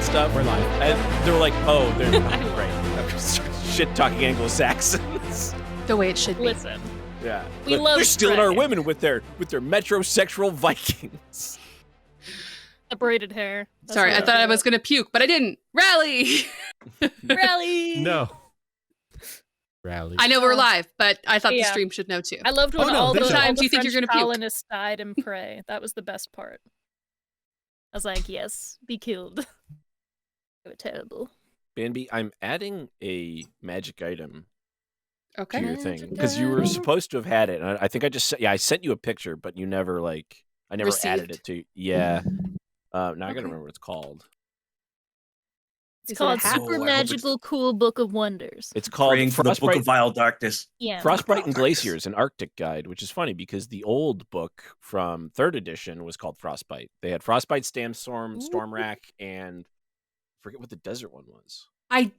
stuff. We're live. And they were like, oh, they're great. Shit talking Anglo-Saxons. The way it should be. Listen, Yeah. we love They're stealing our Trey. women with their metrosexual Vikings. The braided hair. That's Sorry, what I thought I was going to puke, but I didn't. Rally! Rally! No. Rally. I know we're live, but I thought the Yeah. stream should know too. I loved when Oh, no, all they the, should. all Sometimes the you think French you're gonna puke. colonists died and pray. That was the best part. I was like, yes, be killed. They were terrible. Bambi, I'm adding a magic item to Okay. your thing because you were supposed to have had it. And I think I sent you a picture, but you never I never added Received. it to. Yeah. Now I gotta Okay. remember what it's called. Is It's it a called hat? Super Oh, I hope Magical Cool Book of Wonders. It's called Praying for the Book of Vile Darkness. Yeah. Frostbite and Darkness. Glaciers, an Arctic guide, which is funny because the old book from 3rd edition was called Frostbite. They had Frostbite, Storm Rack, and I forget what the desert one was. I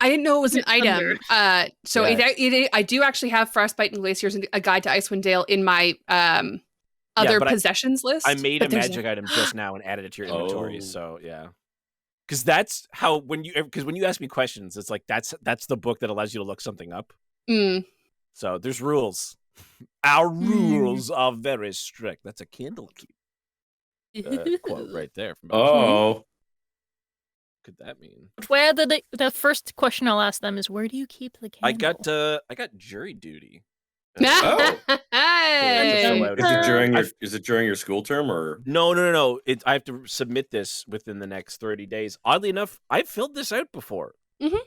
didn't know it was an Thunder. item. So Yeah. I do actually have Frostbite and Glaciers and a Guide to Icewind Dale in my other but possessions list. I made a but there's magic item just now and added it to your inventory. Oh. So yeah, because that's how when you ask me questions, it's like that's the book that allows you to look something up. Mm. So there's rules. Our rules are very strict. That's a Candlekeep quote right there. From Oh. What could that mean? Where the first question I'll ask them is, where do you keep the candle? I got jury duty. Oh. Hey. So Is it during your school term or? No. I have to submit this within the next 30 days. Oddly enough, I've filled this out before. Mhm.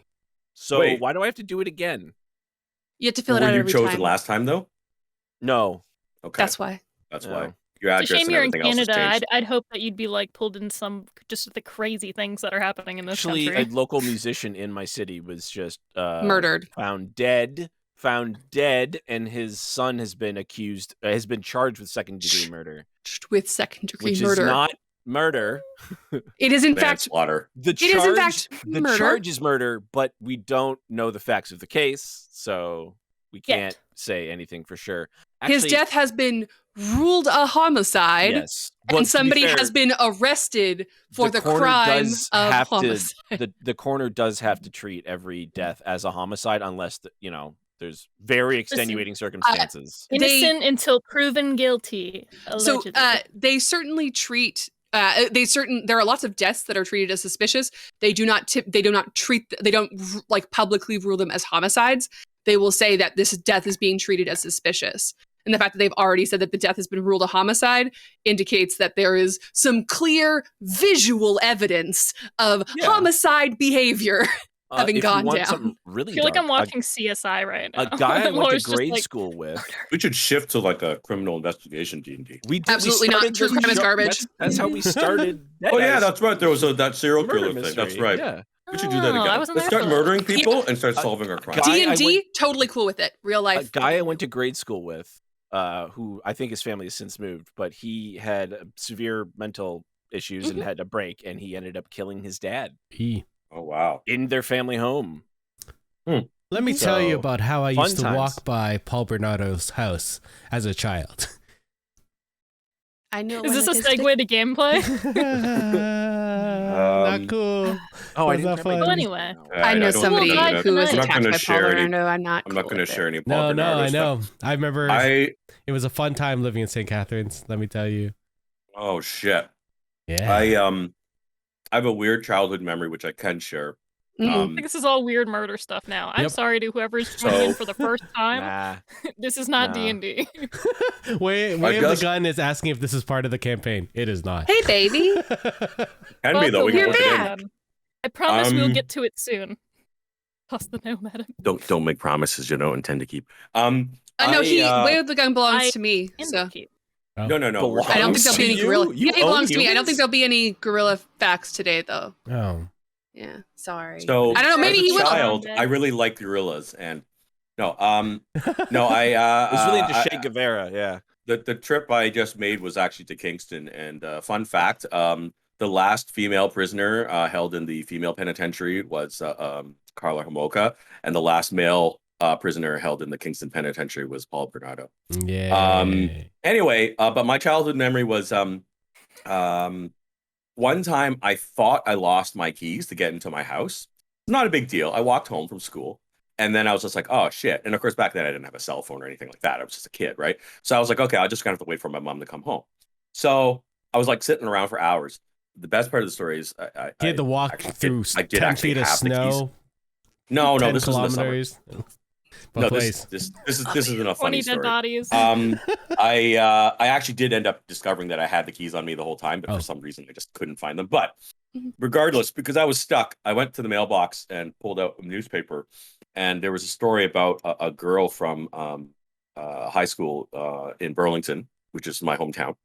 So Wait. why do I have to do it again? You have to fill it out Were you every chosen time. last time though? No. Okay. That's why. That's No. why. Your It's a address shame and you're in everything else has Canada. changed. I'd hope that you'd be like pulled in some just the crazy things that are happening in this Actually, country. a local musician in my city was just Murdered. found dead, and his son has been charged with second-degree murder, With second-degree which murder. is not murder. It is in fact. Manslaughter. The It is in fact the murder. charge is murder, but we don't know the facts of the case, so we Yet. can't say anything for sure. His death has been ruled a homicide, yes, but to and be somebody fair, has been arrested for the coroner crime does of have homicide. the coroner does have to treat every death as a homicide unless there's very extenuating circumstances. Innocent until proven guilty. So Allegedly. they certainly treat. There are lots of deaths that are treated as suspicious. They do not publicly rule them as homicides. They will say that this death is being treated as suspicious. And the fact that they've already said that the death has been ruled a homicide indicates that there is some clear visual evidence of homicide behavior having If you gone want down. something really I feel like dark, I'm watching CSI right now. a guy I went Laura's to just grade like, school with. We should shift to like a criminal investigation D&D. Absolutely not. True crime is garbage. That's how we started. Oh yeah, that's right. There was that serial murder killer thing. mystery. That's right. Yeah. We should do that Oh, I again. wasn't Let's there start for that. murdering people and start solving our crimes. guy I D&D, totally cool with it. Real A life. guy I went to grade school with, who I think his family has since moved, but he had severe mental issues and had a break, and he ended up killing his dad Oh wow. in their family home. Let me tell you So, about how I fun used to times. walk by Paul Bernardo's house as a child. I know. Is this a one that segue to gameplay? Not cool. Oh, I Was didn't that have my fun? Well, anyway. I know don't- somebody Well, I'm not who was tonight. not attacked gonna by Paul share any. Bernardo. I'm not I'm not cool going to with it. share any Paul No, Bernardo I know. stuff. I remember it was a fun time living in St. Catharines, let me tell you. Oh shit. Yeah. I have a weird childhood memory which I can share. Mm. I think this is all weird murder stuff now. I'm Yep. sorry to whoever's joining in for the first time. Nah. This is not Nah. D&D. Way of guess- the Gun is asking if this is part of the campaign. It is not. Hey, baby. Can be though. We You're can work it in. back. I promise we'll Um, get to it soon. Toss the gnome at him. Don't make promises you don't intend to keep. No, Way of the Gun belongs I- to me. So Oh. No. We're Belongs I don't think talking- there'll be any to gorilla. you? Yeah, it You belongs own to me. I don't humans? think there'll be any gorilla facts today, though. Oh. Yeah, sorry. So I don't know. Maybe as he a will. child, I really like gorillas, and no, I was really into I- Che Guevara, yeah. the trip I just made was actually to Kingston, and fun fact, the last female prisoner held in the female penitentiary was Carla Homolka, and the last male prisoner held in the Kingston penitentiary was Paul Bernardo. Yeah. Anyway, but my childhood memory was one time I thought I lost my keys to get into my house. Not a big deal. I walked home from school. And then I was just like, oh shit. And of course, back then I didn't have a cell phone or anything like that. I was just a kid, right? So I was like, okay, I'll just kind of have to wait for my mom to come home. So I was like sitting around for hours. The best part of the story is You had to walk through 10 feet of snow. No, 10 this was in the summer. kilometers. No, this isn't a 20 funny dead story. bodies. I actually did end up discovering that I had the keys on me the whole time, but for some reason I just couldn't find them. But regardless, because I was stuck, I went to the mailbox and pulled out a newspaper, and there was a story about a girl from high school in Burlington, which is my hometown,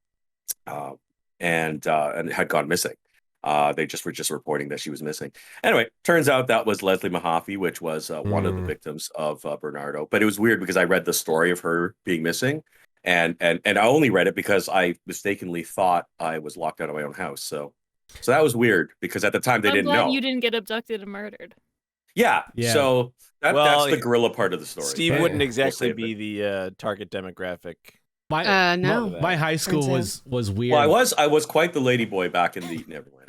and had gone missing. They were just reporting that she was missing. Anyway, turns out that was Leslie Mahaffey, which was one of the victims of Bernardo. But it was weird because I read the story of her being missing, and I only read it because I mistakenly thought I was locked out of my own house. So that was weird because at the time they didn't know. You didn't get abducted and murdered. Yeah. So that's the gorilla part of the story. Steve wouldn't exactly be the target demographic. No. My high school was weird. Well, I was quite the lady boy back in the never mind.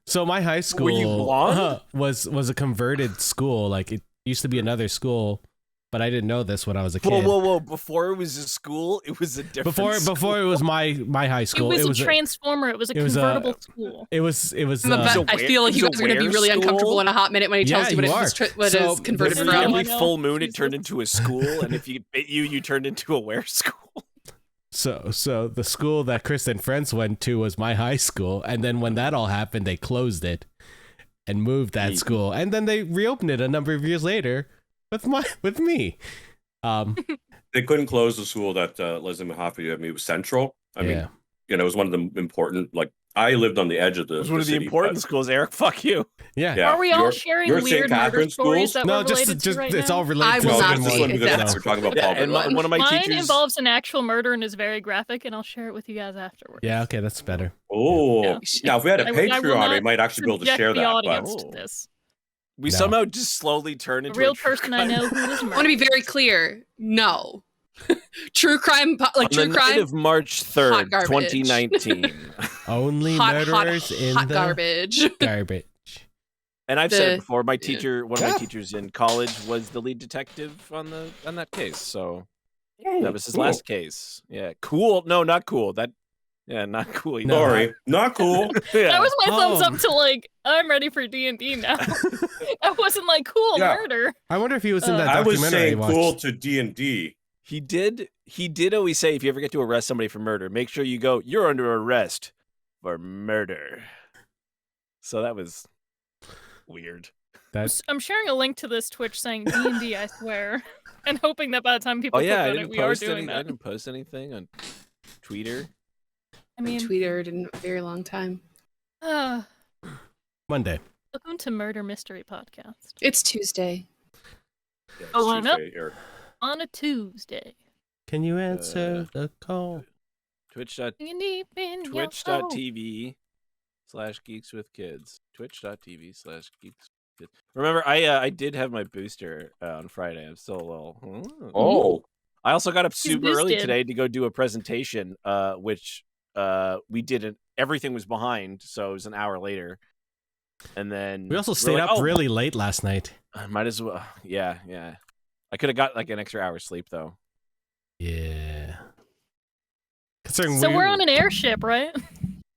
So my high school Were you blonde? was a converted school. Like it used to be another school, but I didn't know this when I was a kid. Whoa! Before it was a school, it was a different. Before it was my high school. It was a transformer. It was a convertible school. It was. I feel like you guys are going to be really uncomfortable in a hot minute when he tells you what it is converted from. Every full moon, it turned into a school, and if you bit you turned into a where school. So the school that Chris and friends went to was my high school, and then when that all happened, they closed it and moved that school, and then they reopened it a number of years later with me. They couldn't close the school that Leslie Mahaffey. I mean, it was central. I mean, it was one of the important. Like I lived on the edge of the. It was one of the important schools. Eric, fuck you. Yeah. Are we all sharing weird murder stories that we're related to right it's now? all related. I will not be. We're talking about Paul and one of my Mine teachers involves an actual murder and is very graphic, and I'll share it with you guys afterwards. Yeah, okay, that's better. Oh, Yeah. now if we had a I will Patreon, we might actually be able to share the that. audience But to this. we somehow just slowly turn into A real a true person I crime. know who was I want to be murdered. very clear. No. True crime, On true the crime. night of March 3rd, Hot garbage. 2019. Only hot murderers in hot the garbage. garbage. And I've said it before, one of Yeah. my teachers in college was the lead detective on that case. So that was his last case. Yeah, cool. No, not cool. Not cool. Either. Sorry, not cool. Yeah. That was my thumbs up to I'm ready for D&D now. I wasn't like cool murder. I wonder if he was in that I was documentary. saying cool to D&D. He did always say, if you ever get to arrest somebody for murder, make sure you go, you're under arrest for murder. So that was weird. I'm sharing a link to this Twitch saying D&D, I swear, and hoping that by the time people click on it, we are doing that. I didn't post anything on Twitter. I mean, Tweeted in a very long time. Monday. Welcome to Murder Mystery Podcast. It's Tuesday. Yeah, Oh, I'm up. Tuesday, Eric. On a Tuesday. Can you answer the call? Twitch.tv/geekswithkids. Twitch.tv/geekswithkids. Remember, I did have my booster on Friday. I'm still a little. Oh. I also got up super early boosted. today to go do a presentation, which we didn't. Everything was behind, so it was an hour later. And then We also stayed up really late last night. I might as well. Yeah. I could have got like an extra hour's sleep though. Yeah. Considering So we're on an airship, right?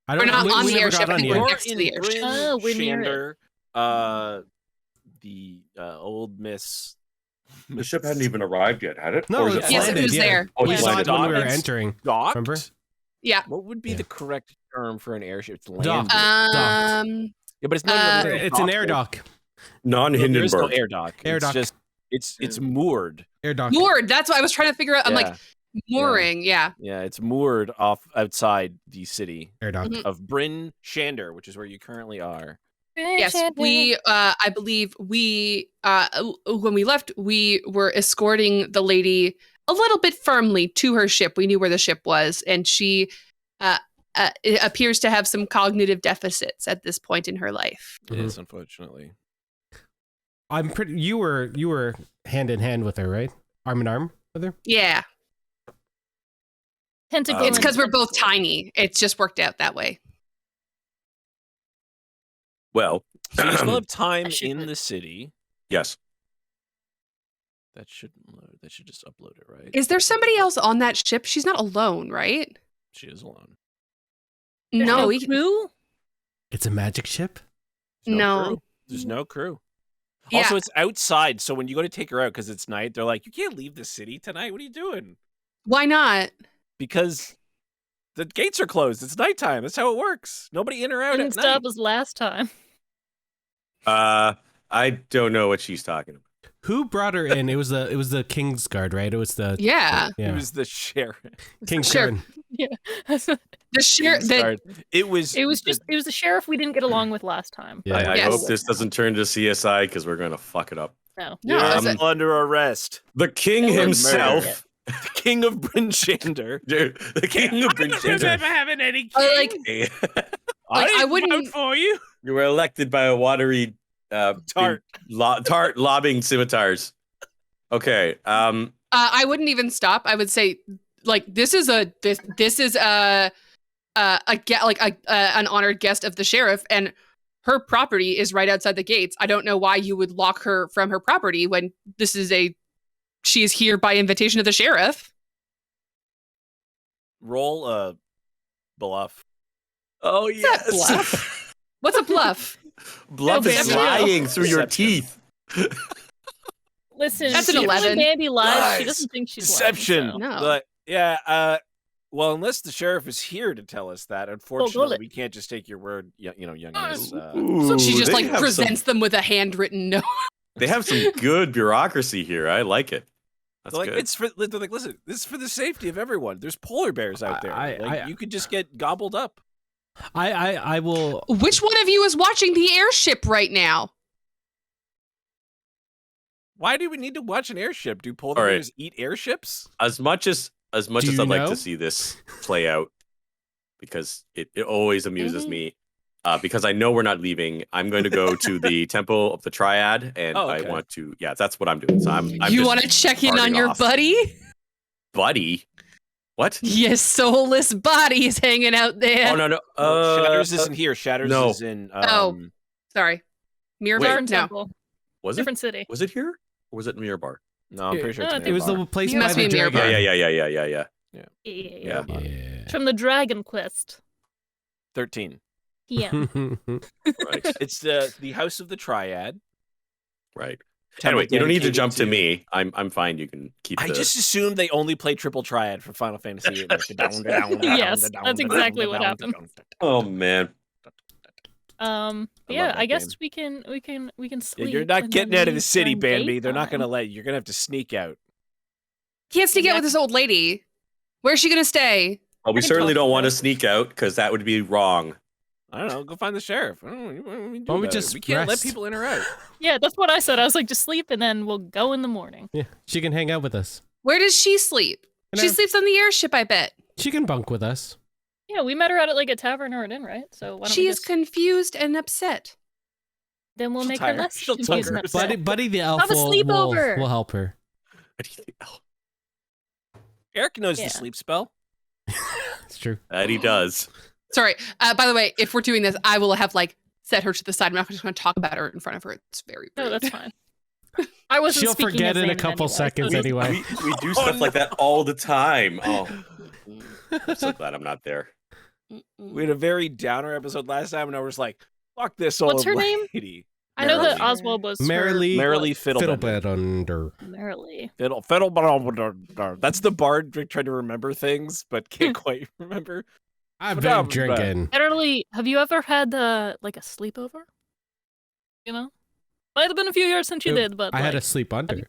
We're not on the never airship. got on I think the we're air. next to the airship. Oh, we're near Shander, the old Miss. The ship hadn't even arrived yet, had it? No, Or is it's Yes, landed, it was yeah. there. Oh, We it's saw landed. it when we were It's entering. Docked? Remember? Yeah. What would be Yeah. the correct term for an airship? It's Docked. landed. Yeah, but it's not. It's an air dock. There is Non-Hindenburg. no air dock. Air It's dock. just it's moored. Air dock. Moored. That's what I was trying to figure out. I'm Yeah. like, mooring. Yeah. Yeah, it's moored off outside the city Air dock. Mhm. of Bryn, Shander, which is where you currently are. Yes, we. I believe we. When we left, we were escorting the lady a little bit firmly to her ship. We knew where the ship was, and she appears to have some cognitive deficits at this point in her life. It is, unfortunately. I'm pretty. You were hand in hand with her, right? Arm in arm with her. Yeah, Tentacle. it's because we're both tentacle. tiny. It's just worked out that way. Well, So you still have time should in load. the city. yes. That should load. That should just upload it, right? Is there somebody else on that ship? She's not alone, right? She is alone. There's No, no we can, crew? It's a magic ship. There's No. crew. There's no crew. Yeah. Also, it's outside, so when you go to take her out because it's night, they're like, "You can't leave the city tonight. What are you doing?" Why not? Because the gates are closed. It's nighttime. That's how it works. Nobody in or out Didn't at stop night. us last time. I don't know what she's talking about. Who brought her in? It was the King's Guard, right? It was the Yeah. yeah. It was the sheriff. King's Sure. Guard. Yeah. The sheer Sorry. It was. It was the sheriff we didn't get along with last time. Yeah. I Yes. hope this doesn't turn to CSI because we're gonna fuck it up. No. No, You're is it- under arrest. The king It was himself, The king of Bryn Shander. dude. The king of Bryn Shander. having any like, I I didn't wouldn't- vote for you. You were elected by a watery Tart. tart lobbing scimitars. Okay. I wouldn't even stop. I would say, like, this is an honored guest of the sheriff, and her property is right outside the gates. I don't know why you would lock her from her property when she is here by invitation of the sheriff. Roll a bluff. Oh that yes. bluff? What's a bluff? Bluff No, is Bambi. lying through your Deception. teeth. Listen, That's an when 11. Bambi lies, she Lies. doesn't think she's Deception. lying. No. But yeah. Well, unless the sheriff is here to tell us that, unfortunately, it. we can't just take your word. Young miss. Ooh, She just they like have presents some- them with a handwritten note. They have some good bureaucracy here. I like it. That's They're like, good. they're like, listen, this is for the safety of everyone. There's polar bears out there. You could just get gobbled up. I will. Which one of you is watching the airship right now? Why do we need to watch an airship? Do polar All right. bears eat airships? As much as Do I'd you like know? to see this play out, because it always amuses Mhm. me. Because I know we're not leaving, I'm going to go to the Temple of the Triad, and Oh, okay. I want to. Yeah, that's what I'm doing. So I'm You just want to check in on starting your off. buddy? buddy. What? Your soulless body is hanging out there. Oh no. Shatters isn't here. Shatters no. is in. Oh. Sorry. Mirror Wait. Different no. temple, Was it? different city. Was it here? Or was it Miramar? No, I'm pretty sure it's It It was the Myanmar. place You by must the be nearby. dragon. Yeah. Yeah. Yeah. Yeah. It's from the Dragon Quest. 13. Yeah. Right. It's the House of the Triad. Right. Temple Anyway, you don't need to dedicated jump to me. I'm fine. You can keep. I the... just assumed they only play triple triad for Final Fantasy. Yes, that's exactly what happened. Oh man. I Oh, love Yeah, that I guess game. we can sleep. You're not and getting then out of the leave city, during Bambi. They're not going to daytime. let you. You're going to have to sneak out. Can't sneak out with this old lady. Where's she gonna stay? Well, we I can certainly talk don't to want to them. sneak out because that would be wrong. I don't know. Go find the sheriff. I don't know. What do we do Why don't we about it? just We can't let rest? people in or out. Yeah, that's what I said. I was like, just sleep and then we'll go in the morning. Yeah, she can hang out with us. Where does she sleep? You She know, sleeps on the airship, I bet. She can bunk with us. Yeah, we met her at like a tavern or an inn, right? So why don't She we is just, confused and upset. then we'll She'll make tire. her less She'll confused and tire. upset. Buddy the elf Have a will sleepover. help her. What do you think? Oh, Eric knows Yeah. the sleep spell. It's true. that he does. Sorry. By the way, if we're doing this, I will have like set her to the side. I'm not just going to talk about her in front of her. It's very rude. No, that's fine. I wasn't She'll speaking forget as in a Aiden couple anyway, so seconds it's- anyway. We do stuff like that all the time. Oh, I'm so glad I'm not there. We had a very downer episode last time, and I was like, "Fuck this old What's her name? lady." I know that Merrily. Oswald was her- Merrily Fiddlebender. Fiddlebender. Merrily. Fiddle. That's the bard trying to remember things, but can't quite remember. I've Fiddle- been drinking. Merrily, have you ever had like a sleepover? You know? Might have been a few years since you did, but I had a like, sleep under. you-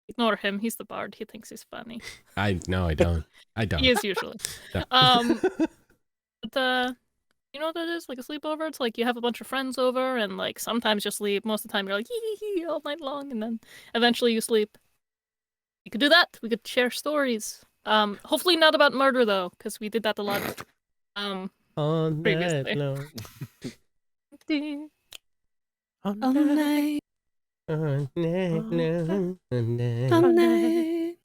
ignore him. He's the bard. He thinks he's funny. I don't. I don't. He is usually. No. But you know what that is? Like a sleepover? It's like you have a bunch of friends over and like sometimes you sleep. Most of the time you're like hee all night long and then eventually you sleep. You could do that. We could share stories. Hopefully not about murder though, because we did that a lot. On Previously. that note. All night, On that note. all night.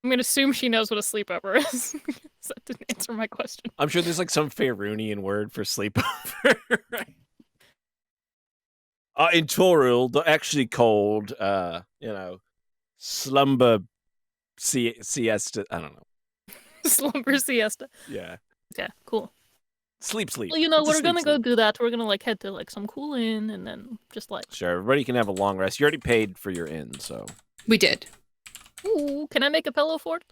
I'm gonna assume she knows what a sleepover is. That didn't answer my question. I'm sure there's like some Faerunian word for sleepover. In Toril, they're actually called, slumber siesta. I don't know. Slumber siesta. Yeah. Yeah, cool. Sleep. Well, It's a we're gonna go sleep. do that. We're gonna like head to like some cool inn and then just like. Sure, everybody can have a long rest. You already paid for your inn, so. We did. Ooh, can I make a pillow fort?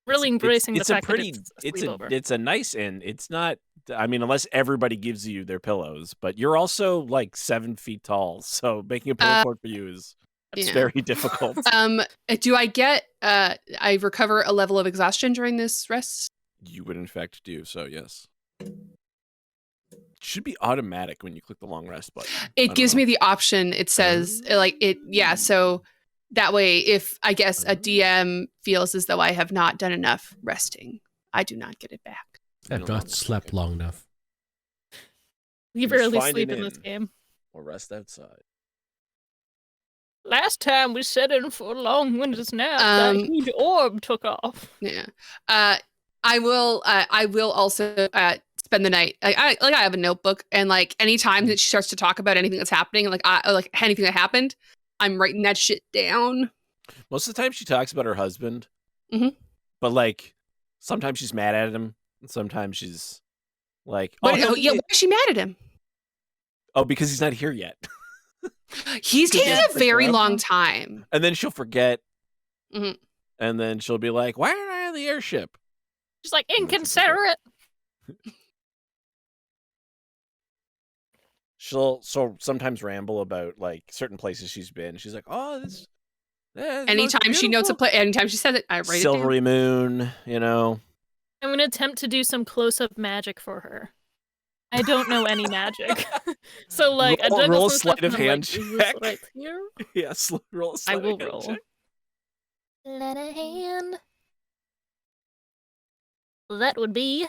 Really embracing the fact that it's a sleepover. It's a nice inn. It's not. I mean, unless everybody gives you their pillows, but you're also like 7 feet tall, so making a pillow fort for you is very difficult. Do I get? I recover a level of exhaustion during this rest. You would in fact do so. Yes. It should be automatic when you click the long rest button. It gives me the option. It says like it. Yeah. So that way, if I guess a DM feels as though I have not done enough resting, I do not get it back. I've not slept long enough. You barely sleep in this game. Or rest outside. Last time we set in for a long windless nap, that huge orb took off. Yeah. I will also spend the night. I have a notebook, and like anytime that she starts to talk about anything that's happening, like anything that happened, I'm writing that shit down. Most of the time, she talks about her husband, but like sometimes she's mad at him, and sometimes she's like, why is she mad at him? Oh, because he's not here yet. He's taking a very long time. And then she'll forget. And then she'll be like, why aren't I on the airship? She's like, inconsiderate. She'll sometimes ramble about like certain places she's been. She's like, oh, this. Anytime she notes a place, anytime she says it, I write Silvery it down. moon, I'm going to attempt to do some close-up magic for her. I don't know any magic. So, like, roll a sleight of hand check. Like, right here? Yes, roll a sleight of hand check. I will roll. Sleight of hand. That would be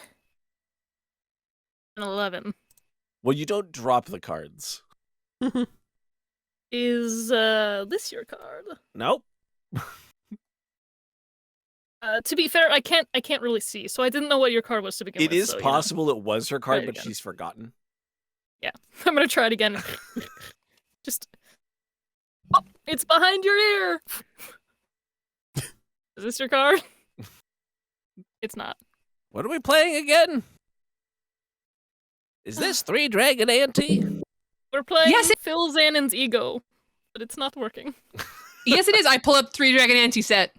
an 11. Well, you don't drop the cards. Is this your card? Nope. To be fair, I can't really see, so I didn't know what your card was to begin with. It is possible it was her card, but she's forgotten. Yeah, I'm gonna try it again. Just, it's behind your ear. Is this your card? It's not. What are we playing again? Is this Three Dragon Ante? We're playing Phil Zannon's Ego, but it's not working. Yes, it is. I pull up Three Dragon Ante set.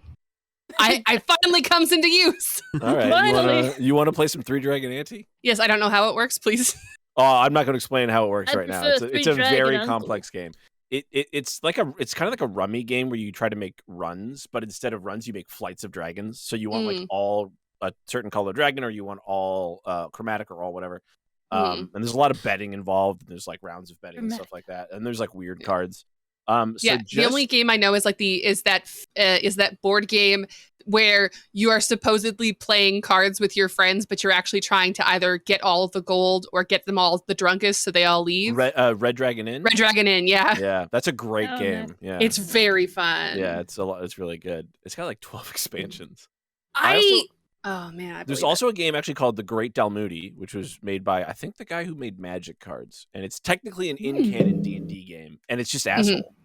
I finally comes into use. All right, finally. You want to play some Three Dragon Ante? Yes, I don't know how it works. Please. Oh, I'm not going to explain how it works right now. It's a very Ante. complex game. It's kind of like a rummy game where you try to make runs, but instead of runs, you make flights of dragons. So you want like all a certain color dragon, or you want all chromatic or all whatever. And there's a lot of betting involved. There's like rounds of betting and stuff like that, and there's like weird cards. The only game I know is like is that board game where you are supposedly playing cards with your friends, but you're actually trying to either get all of the gold or get them all the drunkest so they all leave. Red Dragon Inn. Red Dragon Inn, yeah. Yeah, that's a great game. Nice. Yeah, it's very fun. Yeah, it's a lot. It's really good. It's got like 12 expansions. Oh man, there's also a game actually called The Great Dalmuti, which was made by I think the guy who made Magic cards, and it's technically an in-canon D&D game, and it's just asshole.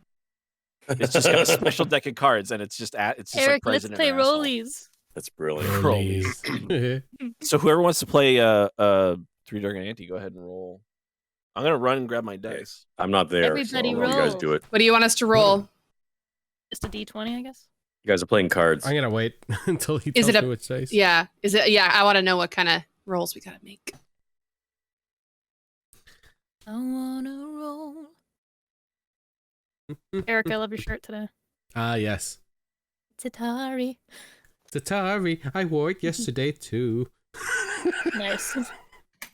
It's just got a special deck of cards, and it's just Eric, like let's play rollies. That's brilliant. Rollies. So whoever wants to play Three Dragon Ante, go ahead and roll. I'm gonna run and grab my dice. I'm not there. Everybody so I'll let you guys do it. What do you want us to roll? Just a D20, I guess. You guys are playing cards. I'm gonna wait until he tells me which dice. Yeah. Is it? Yeah. I want to know what kind of rolls we gotta make. I wanna roll. Eric, I love your shirt today. Ah, yes. Tatari. I wore it yesterday too. Nice.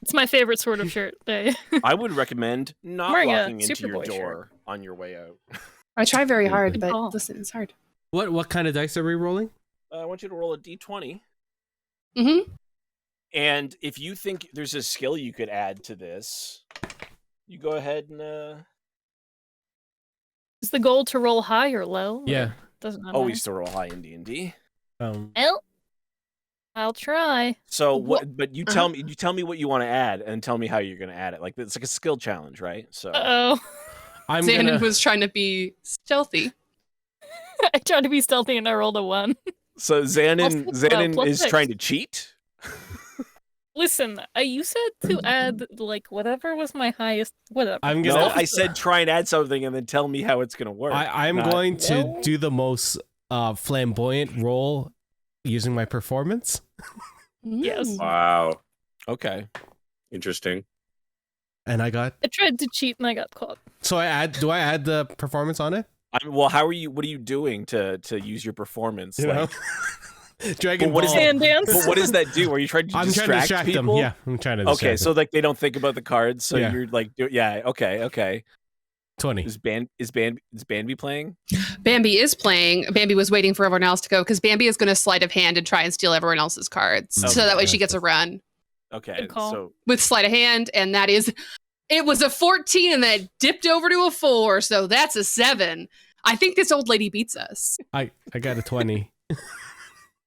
It's my favorite sort of shirt. I would recommend not walking into your door on your way out. I try very hard, but listen, it's hard. What kind of dice are we rolling? I want you to roll a d20. Mm-hmm. And if you think there's a skill you could add to this, you go ahead and... Is the goal to roll high or low? Yeah. Doesn't matter. always to roll high in D&D. Well, I'll try. So What- what? But you tell me what you want to add, and tell me how you're going to add it. Like it's like a skill challenge, right? So Uh-oh. Xanon was trying to be stealthy. I tried to be stealthy and I rolled a 1. so Xanon plus is 6. trying to cheat. Listen, you said to add, like, whatever was my highest... Whatever. I'm No, gonna. I said try and add something, and then tell me how it's going to work. I'm Not- going to Well- do the most flamboyant roll using my performance. Yes. Wow. Okay. Interesting. And I got. I tried to cheat and I got caught. So do I add the performance on it? Well, how are you? What are you doing to use your performance? You know? Dragon But what Ball. is Sand dance. But what does that do? Are you trying to I'm distract trying to distract people? them. Yeah, I'm trying to distract Okay, them. so like they don't think about the cards. So Yeah. you're like, okay. 20. Is Bambi playing? Bambi is playing. Bambi was waiting for everyone else to go because Bambi is going to sleight of hand and try and steal everyone else's cards. Okay. So that way she gets a run Okay, Good call. so with sleight of hand. And that is, it was a 14 and then it dipped over to a 4. So that's a 7. I think this old lady beats us. I got a 20.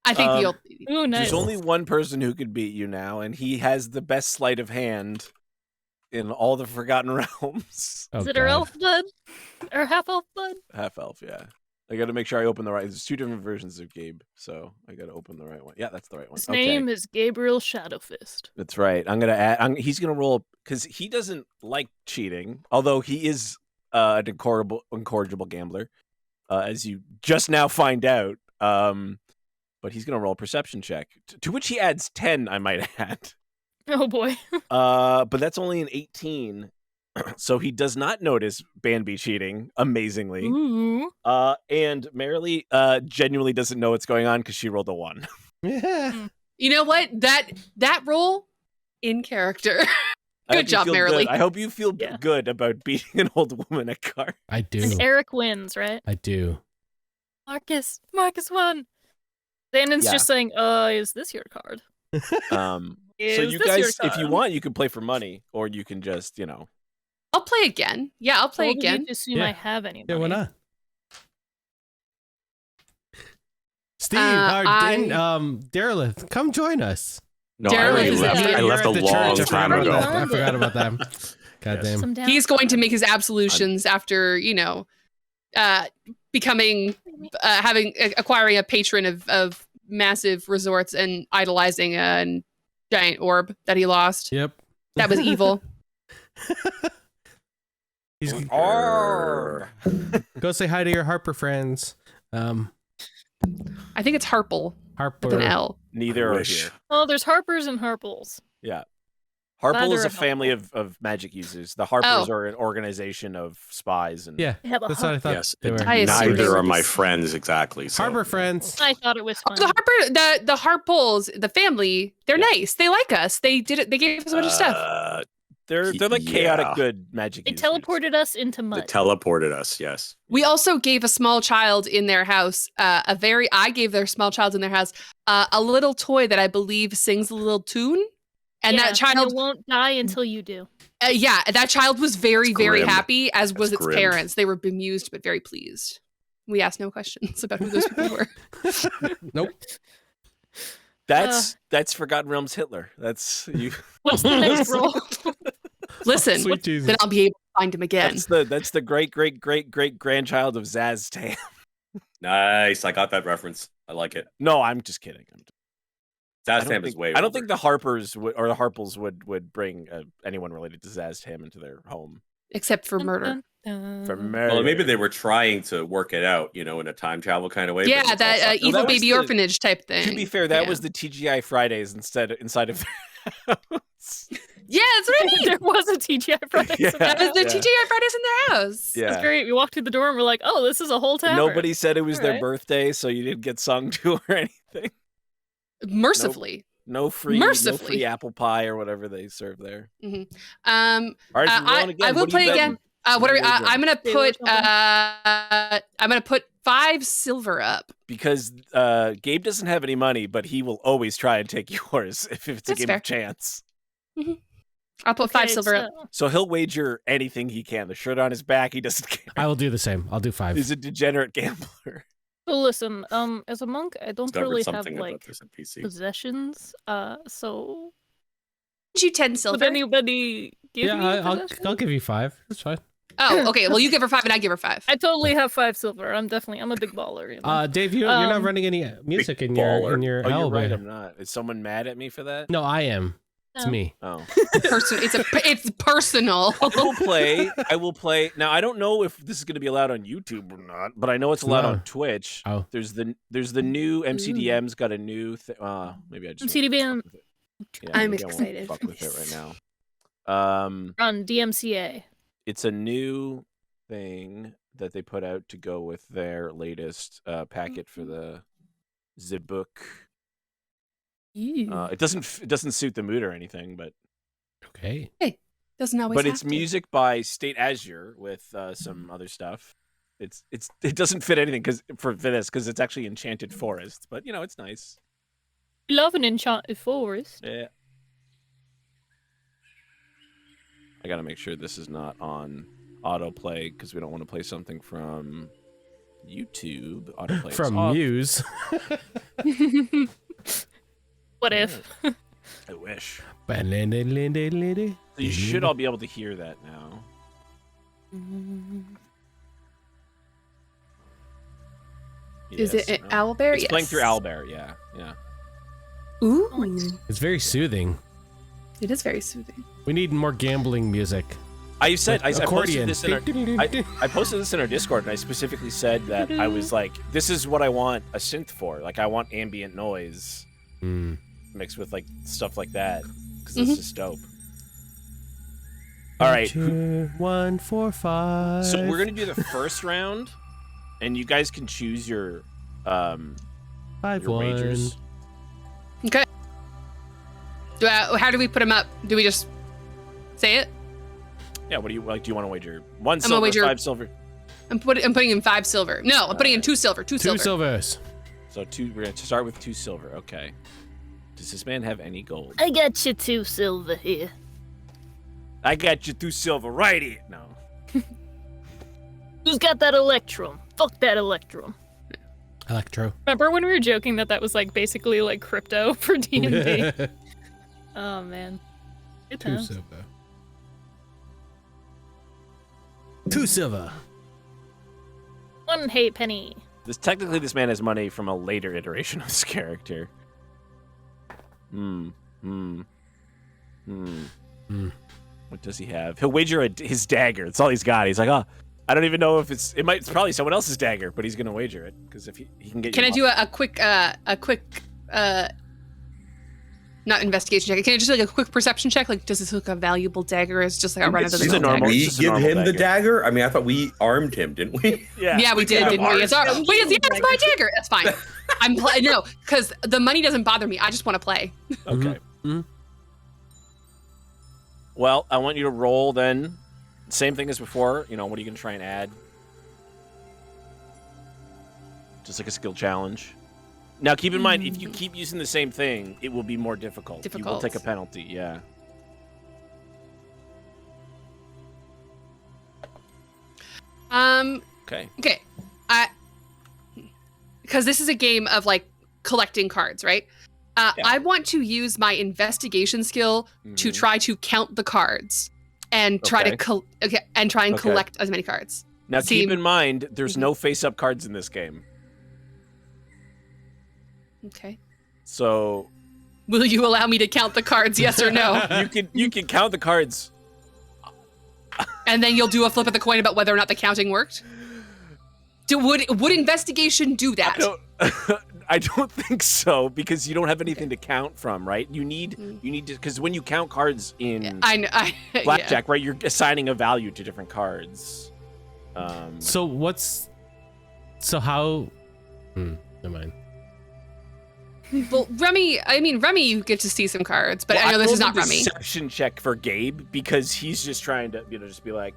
I think the old lady. Ooh, nice. there's only one person who could beat you now, and he has the best sleight of hand in all the Forgotten Realms. Oh, Is it her God. elf blood? Or half elf blood? Half elf, yeah. I got to make sure I open the right. There's 2 different versions of Gabe, so I got to open the right one. Yeah, that's the right one. His Okay. name is Gabriel Shadowfist. That's right. I'm gonna add. He's gonna roll because he doesn't like cheating, although he is an incorrigible gambler, as you just now find out. But he's gonna roll a perception check, to which he adds 10. I might add. Oh boy. But that's only an 18, so he does not notice Bambi cheating. Amazingly, Ooh. and Marilee genuinely doesn't know what's going on because she rolled a 1. Yeah. You know what? That roll in character. I hope Good you job, feel Marilee. good. I hope you feel Yeah. good about beating an old woman at cards. I do. And Eric wins, right? I do. Marcus won. Xanon's Yeah. just saying, is this your card? So Is you this your guys, if you card? want, you can play for money, or you can just, I'll play again. Yeah, I'll play Told you again. to assume Yeah. I have any Yeah, money. why not? Steve, Deraleth, come join us. No, I Deraleth already is left. there. I left a You're at the long church. time I ago. forgot about that. God Yes. damn. Some He's going to downtime. make his absolutions after, becoming, acquiring a patron of massive resorts and idolizing a giant orb that he lost. Yep. That was evil. He's, Arr. go say hi to your Harper friends. I think it's Harple Harper. with an L. Neither I are wish. here. Oh, there's Harpers and Harples. Yeah. Harple Neither is are a family of magic users. The Harpers are an organization of spies. And Yeah, They have a that's what I thought. Yes, they were. I assumed they neither were are my just- friends exactly. So. Harbor friends. I thought it was Oh, fun. the Harples, the family, they're nice. They like us. They did it. They gave us a bunch of stuff. they're like chaotic Yeah. good magic They users. teleported us into They mud. teleported us. Yes. We also gave a small child in their house I gave their small child in their house a little toy that I believe sings a little tune. And Yeah, that child, it won't die until you do. that child was very, It's very grim. happy, as was That's its grim. parents. They were bemused but very pleased. We asked no questions about who those people were. Nope. That's Forgotten Realms Hitler. That's you. What's the next roll? Listen, Sweet Jesus. then I'll be able to find him again. That's the great grandchild of Zaz Tam. Nice. I got that reference. I like it. No, I'm just kidding. I Zaztam is way. don't over. think the Harpers or the Harples would bring anyone related to Zaz Tam into their home Except for murder. for murder. Well, maybe they were trying to work it out, in a time travel kind of way. Yeah, but it's all that fucked up. evil that was baby the- orphanage type thing. To be fair, that Yeah. was the TGI Fridays inside of their house. Yeah, that's what I mean. There was a TGI Friday. Yeah. That was the Yeah. TGI Fridays in their house. Yeah. That's great. We walked through the door and we're like, oh, this is a whole tavern. Nobody said it was their Alright. birthday, so you didn't get sung to or anything. Mercifully. No free Mercifully. apple pie or whatever they serve there. Um, All right, if you're rolling again, I will what are you play again. betting? What are we, What are you I'm gonna Say put something. I'm gonna put 5 silver up. Because Gabe doesn't have any money, but he will always try and take yours if it's That's a game fair. of chance. I'll put 5 Okay, silver up. So he'll wager anything he can. The shirt on his back, he doesn't care. I will do the same. I'll do 5. He's a degenerate gambler. So listen, as a monk, I don't Discovered really have something about like this NPC. possessions. So you 10 silver. would anybody give me possessions? I'll give you 5. That's fine. Oh, okay. Well, you give her 5 and I give her 5. I totally have 5 silver. I'm a big baller. You know? Dave, you're not running any music in your Oh, you're right. elevator. I'm not. Is someone mad at me for that? No, I am. It's No. me. Oh. It's personal. I will play. Now I don't know if this is going to be allowed on YouTube or not, but I know it's allowed on Twitch. Oh. There's the new MCDM's got a new maybe I just MCDM. I'm maybe I won't excited. fuck with it right now. On DMCA. It's a new thing that they put out to go with their latest packet for the book. It doesn't suit the mood or anything, but Okay. Hey, doesn't always. but have it's to. music by State Azure with some other stuff. It doesn't fit anything for this because it's actually Enchanted Forest, but you know it's nice. Love an enchanted forest. Yeah. I gotta make sure this is not on autoplay because we don't want to play something from YouTube. Autoplay From is off. Muse. What if? I wish. You You should all be able to hear that now. Is it Yes, an no. owlbear? It's Yes. playing through owlbear. Yeah. Ooh, It's very soothing. it is very soothing. We need more gambling music. I said I posted Accordion. this in our I posted this in our Discord, and I specifically said that I was like, "This is what I want a synth for. Like, I want ambient noise mixed with like stuff like that because this is dope." All right, 1, 4, 5. so we're gonna do the first round, and you guys can choose your 5, your 1. wagers. Okay. How do we put them up? Do we just say it? Yeah, what do you like? Do you want to wager 1 gonna silver, wager- 5 silver? I'm putting in 5 silver. No, I'm putting in 2 silver. 2 2 silver. silvers. So we're gonna start with 2 silver. Okay. Does this man have any gold? I got you 2 silver here. I got you 2 silver right here. No. Who's got that electrum? Fuck that electrum. Electro. Remember when we were joking that was like basically like crypto for D&D? Oh man. Good 2 times. silver. 2 silver. 1 halfpenny. Technically, this man has money from a later iteration of this character. What does he have? He'll wager his dagger. That's all he's got. He's like, oh, I don't even know if it's probably someone else's dagger, but he's gonna wager it because if he can get. Can I do a quick not investigation check? Can I just do like a quick perception check? Like, does this look a valuable dagger? It's just like a run of the It's a mill normal- dagger. We just a give normal him the dagger. dagger? I mean, I thought we armed him, didn't we? Yeah, we did, didn't we? It's our, wait, it's my dagger. That's fine. No, because the money doesn't bother me. I just want to play. Okay. Mhm. Well, I want you to roll then. Same thing as before. You know, what are you gonna try and add? Just like a skill challenge. Now, keep in mind, if you keep using the same thing, it will be more difficult. You will Difficult. take a penalty. Yeah. Okay. Okay. Because this is a game of like collecting cards, right? Yeah. I want to use my investigation skill to Mhm. try to count the cards and try Okay. to Okay. collect as many cards. Now, See- keep in mind, there's Mhm. no face-up cards in this game. Okay. So Will you allow me to count the cards? Yes or no? you can count the cards. And then you'll do a flip of the coin about whether or not the counting worked. Would investigation do that? I don't think so because you don't have anything to count from, right? You need to because when you count cards in I know. blackjack, right? You're assigning a value to different cards. So how? Never mind. Well, Remy, you get to see some cards, but Well, I know this rolled is not a Remy. Deception check for Gabe because he's just trying to, just be like,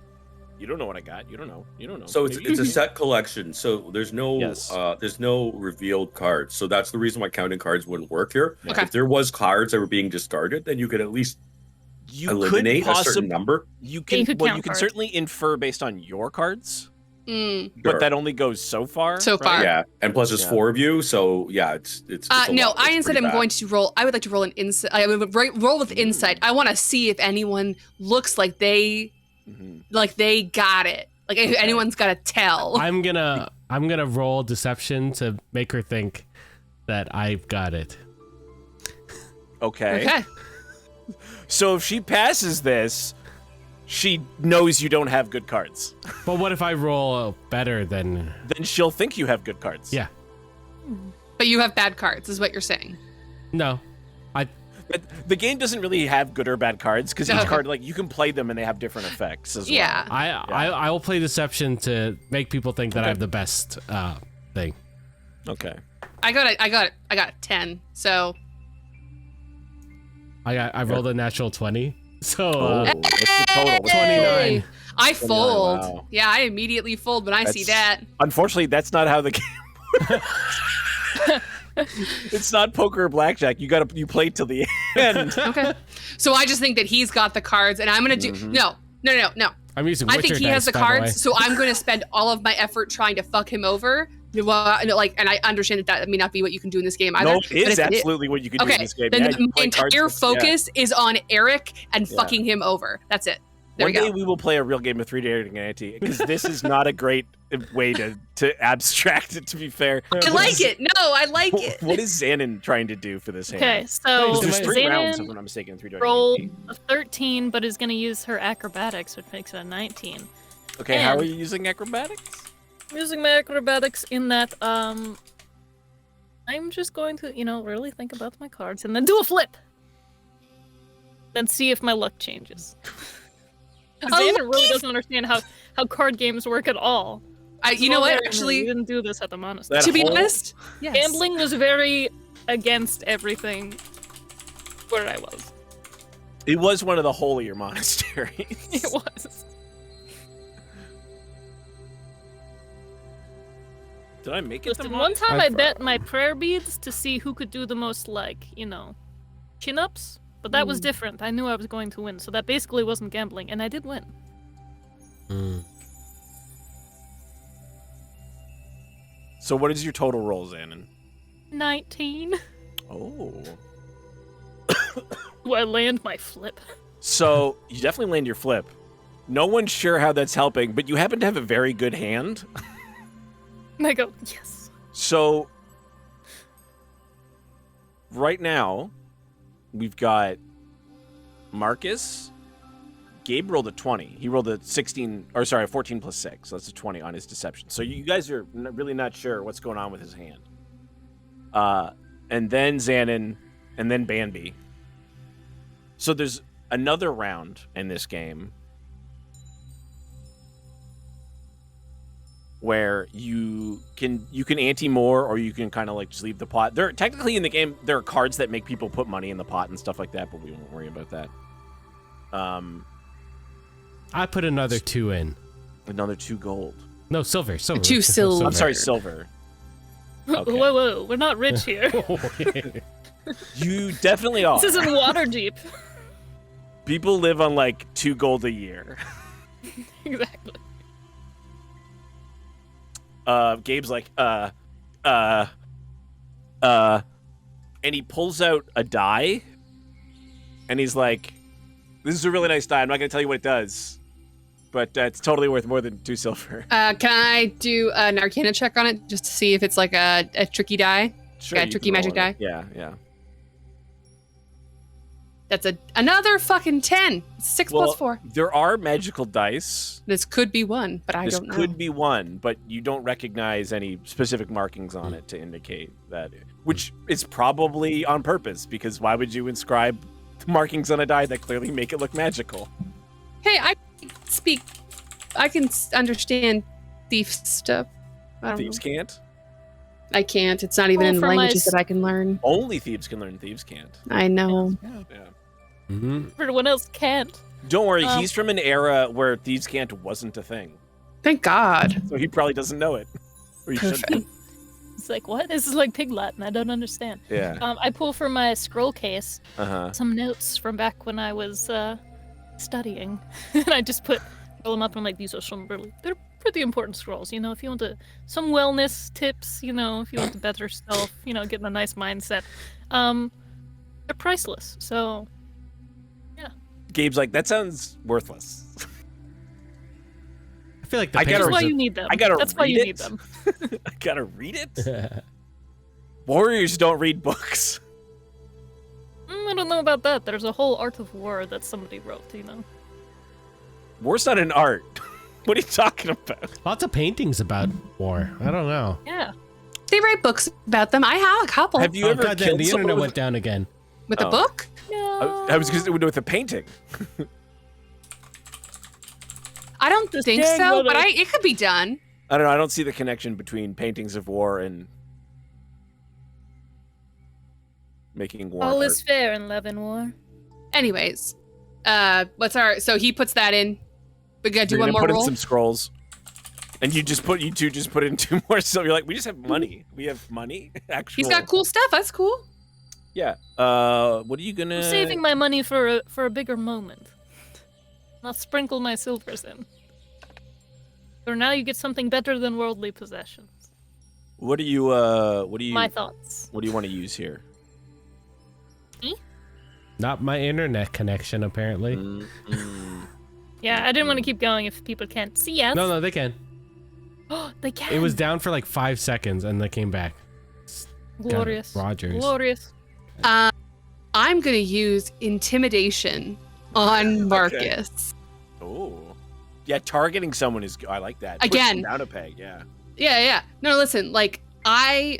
you don't know what I got. You don't know. You don't know. So it's Maybe- a set collection. So there's no Yes. there's no revealed cards. So that's the reason why counting cards wouldn't work here. Okay. If there was cards that were being discarded, then you could at least you eliminate could a certain number. You Yeah, you can could well, count you can cards. certainly infer based on your cards. But that only goes so far. So right? far. Yeah, and plus there's 4 of you, so yeah, it's a No, lot. I It's instead pretty am bad. going to roll. I would like to roll an insight. I would roll with insight. I want to see if anyone looks like they got it. Like if anyone's got to tell. I'm gonna roll deception to make her think that I've got it. Okay. So if she passes this, she knows you don't have good cards. But what if I roll better than? Then she'll think you have good cards. Yeah. But you have bad cards, is what you're saying. No, But the game doesn't really have good or bad cards because each Okay. card, like, you can play them and they have different effects as Yeah. I will play deception to make people think that I have the best thing. well. Okay. I got a 10. So I rolled a natural 20, so What's the total? 29. I fold. wow. Yeah, I immediately fold when I see that. Unfortunately, that's not how the game works. It's not poker or blackjack. You play till the end. Okay. So I just think that he's got the cards, and I'm gonna do no. I'm using I Witcher think he has dice, the by the way. cards, so I'm going to spend all of my effort trying to fuck him over. Well, and I understand that may not be what you can do in this game either. No, but it is if absolutely what you can do in Okay, this game. then Yeah, you my play cards entire with- yeah. focus is on Eric and Yeah. fucking him over. That's it. There One we day go. we will play a real game of Three Dragon Ante because this is not a great way to abstract it. To be fair, I like it. No, I like it. What is Xanon trying to do for this hand? Okay, so There's 3 rounds, if Xanon I'm not mistaken. in Three Dragon rolled Ante. a 13, but is going to use her acrobatics, which makes it a 19. Okay, how are and- you using acrobatics? I'm using my acrobatics in that, I'm just going to, really think about my cards and then do a flip. Then see if my luck changes. Xanon really doesn't understand how card games work at all. You know what? We Actually, didn't do this at the monastery. That to be whole- honest, yes. Gambling was very against everything where I was. It was one of the holier monasteries. It was. Did I make it? Listen, to one time I I bet my prayer beads to see who could do the most, chin-ups. But that was different. I knew I was going to win, so that basically wasn't gambling, and I did win. So what is your total roll, Xanon? 19. Oh. Do I land my flip? So you definitely land your flip. No one's sure how that's helping, but you happen to have a very good hand. And I go, yes. So right now, we've got Marcus. Gabe rolled a 20. He rolled a 14 plus 6. So that's a 20 on his deception. So you guys are really not sure what's going on with his hand. And then Xanon, and then Banby. So there's another round in this game where you can ante more, or you can kind of like just leave the pot. There technically in the game there are cards that make people put money in the pot and stuff like that, but we won't worry about that. I put another 2 in. Another 2 gold. No, silver. 2 silver. I'm sorry, silver. Okay. Whoa, we're not rich here. You definitely are. This isn't Waterdeep. People live on like 2 gold a year. Exactly. Gabe's like, and he pulls out a die, and he's like, "This is a really nice die. I'm not gonna tell you what it does, but it's totally worth more than 2 silver." Can I do an Arcana check on it just to see if it's like a tricky die? Sure, Yeah, you tricky can roll magic on it. die? Yeah. That's another fucking 10. 6 Well, plus 4. there are magical dice. This could be one, but I This don't know. could be one, but you don't recognize any specific markings on it to indicate that, which is probably on purpose, because why would you inscribe markings on a die that clearly make it look magical? Hey, I can understand thief stuff. I don't Thieves know. can't. I can't. It's not even in for my languages that I can learn. Only thieves can learn. Thieves can't. I know. Yeah. Mm-hmm. Everyone else can't. Don't worry, he's from an era where thieves can't wasn't a thing, Thank God. so he probably doesn't know it. Or he should. Perfect. It's like, what? This is like Pig Latin. I don't understand. Yeah. I pull from my scroll case Uh-huh. some notes from back when I was studying, and I just roll them up and I'm like, these are some really, they're pretty important scrolls. You know, if you want some wellness tips, you know, if you want to better self, you know, get in a nice mindset, they're priceless. So, yeah. Gabe's like, that sounds worthless. I feel like the I gotta- That's papers why are- you need them. I gotta That's why read you it? need them. I gotta read it? Warriors don't read books. I don't know about that. There's a whole art of war that somebody wrote, you know. War's not an art. What are you talking about? Lots of paintings about war. I don't know. Yeah. They write books about them. I have a couple. Have you Oh, ever God damn, killed the someone internet with went down again. With a Oh. book? Yeah. I was going to with a painting. I don't think dang so, mother. but it could be done. I don't know. I don't see the connection between paintings of war and making war All art. is fair in love and war. Anyways, so he puts that in. We gotta do You're one gonna more put in roll. some scrolls, and you two just put in 2 more. So you're like, we just have money. We have money. Actual. He's got cool stuff. That's cool. Yeah. What are you gonna? I'm saving my money for a bigger moment. I'll sprinkle my silvers in. For now, you get something better than worldly possessions. What do you? What do you? My thoughts. What do you want to use here? Not my internet connection, apparently. Yeah, I didn't want to keep going if people can't see us. No, they can. Oh, they can. It was down for like 5 seconds, and they came back. glorious. Rogers. Glorious. I'm gonna use intimidation on Marcus. Oh. Yeah, targeting someone is. I like that. Again. Push them down a peg. Yeah. Yeah. No, listen. Like I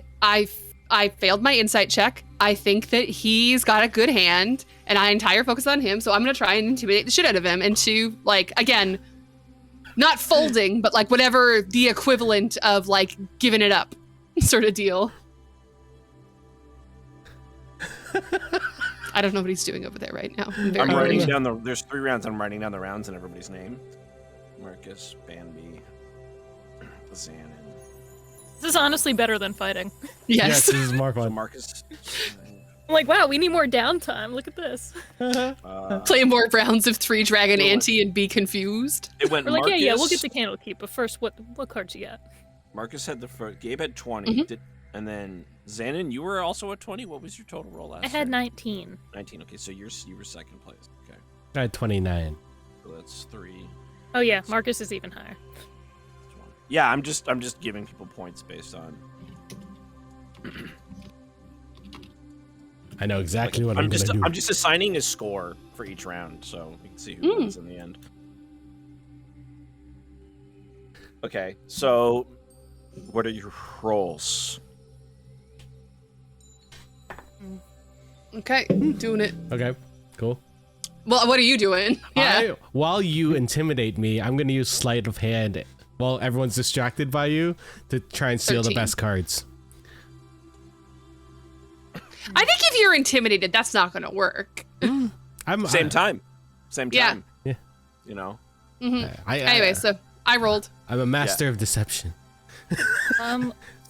failed my insight check. I think that he's got a good hand, and I entire focus on him. So I'm gonna try and intimidate the shit out of him into like again, not folding, but like whatever the equivalent of like giving it up, sort of deal. I don't know what he's doing over there right now. I'm very I'm writing confused. down the. There's 3 rounds. I'm writing down the rounds and everybody's name. Marcus, Banby, Xanon. This is honestly better than fighting. Yes. This is more So fun. Marcus. I'm like, wow, we need more downtime. Look at this. Play more rounds of Three Dragon It went- Ante and be confused. It went. We're like, Marcus, yeah, we'll get to Candlekeep, but first, what cards you got? Marcus had the first. Gabe had 20. Mhm. And then Xanon, you were also at 20. What was your total roll last? I had turn? 19. 19. Okay, so you were second place. Okay, I had 29. so that's 3. Oh yeah, Marcus is even higher. 20. Yeah, I'm just giving people points based on. I know exactly what I'm just gonna do. I'm just assigning a score for each round, so we can see who wins in the end. Okay, so what are your rolls? Okay, doing it. Okay, cool. Well, what are you doing? Yeah. While you intimidate me, I'm gonna use sleight of hand while everyone's distracted by you to try and steal the 13. best cards. I think if you're intimidated, that's not going to work. I'm Same time. Yeah. Yeah. You know. Anyway, so I rolled. I'm a master of deception.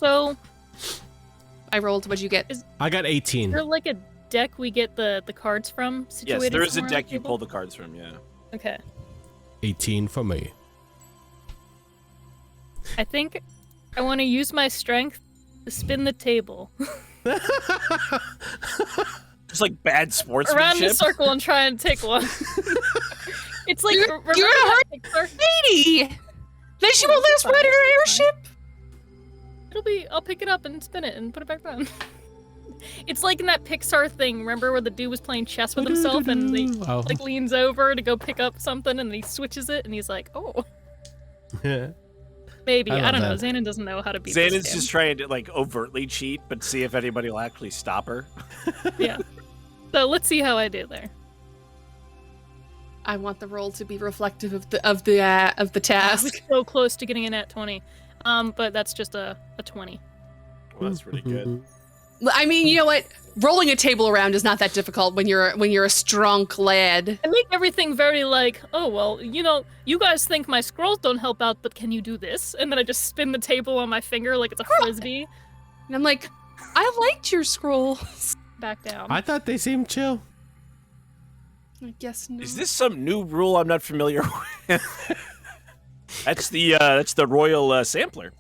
So I rolled. What'd you get? I got 18. is there like a deck we get the cards from Yes, situated there is a somewhere on deck the you table? pull the cards from. Yeah. Okay. 18 for me. I think I want to use my strength to spin the table Just like bad around the sportsmanship. circle and try and take one. It's like You're remember gonna that hurt Pixar- Lady! Then she won't let us ride her airship. I'll pick it up and spin it and put it back down. It's like in that Pixar thing, remember where the dude was playing chess with himself and he Oh. like leans over to go pick up something and he switches it and he's like, oh, maybe. I I, love don't know. that. Xanon doesn't know how to beat this Xanon's game. just trying to like overtly cheat, but see if anybody will actually stop her. Yeah. So let's see how I do there. I want the roll to be reflective of the I was task. so close to getting a nat 20. But that's just a 20. Well, that's pretty good. I mean, you know what? Rolling a table around is not that difficult when you're a strong lad. I make everything very like, oh, well, you know, you guys think my scrolls don't help out, but can you do this? And then I just spin the table on my finger like it's a frisbee. And I'm like, I liked your scrolls. Back down. I thought they seemed chill. I guess not. Is this some new rule I'm not familiar with? That's the royal sampler.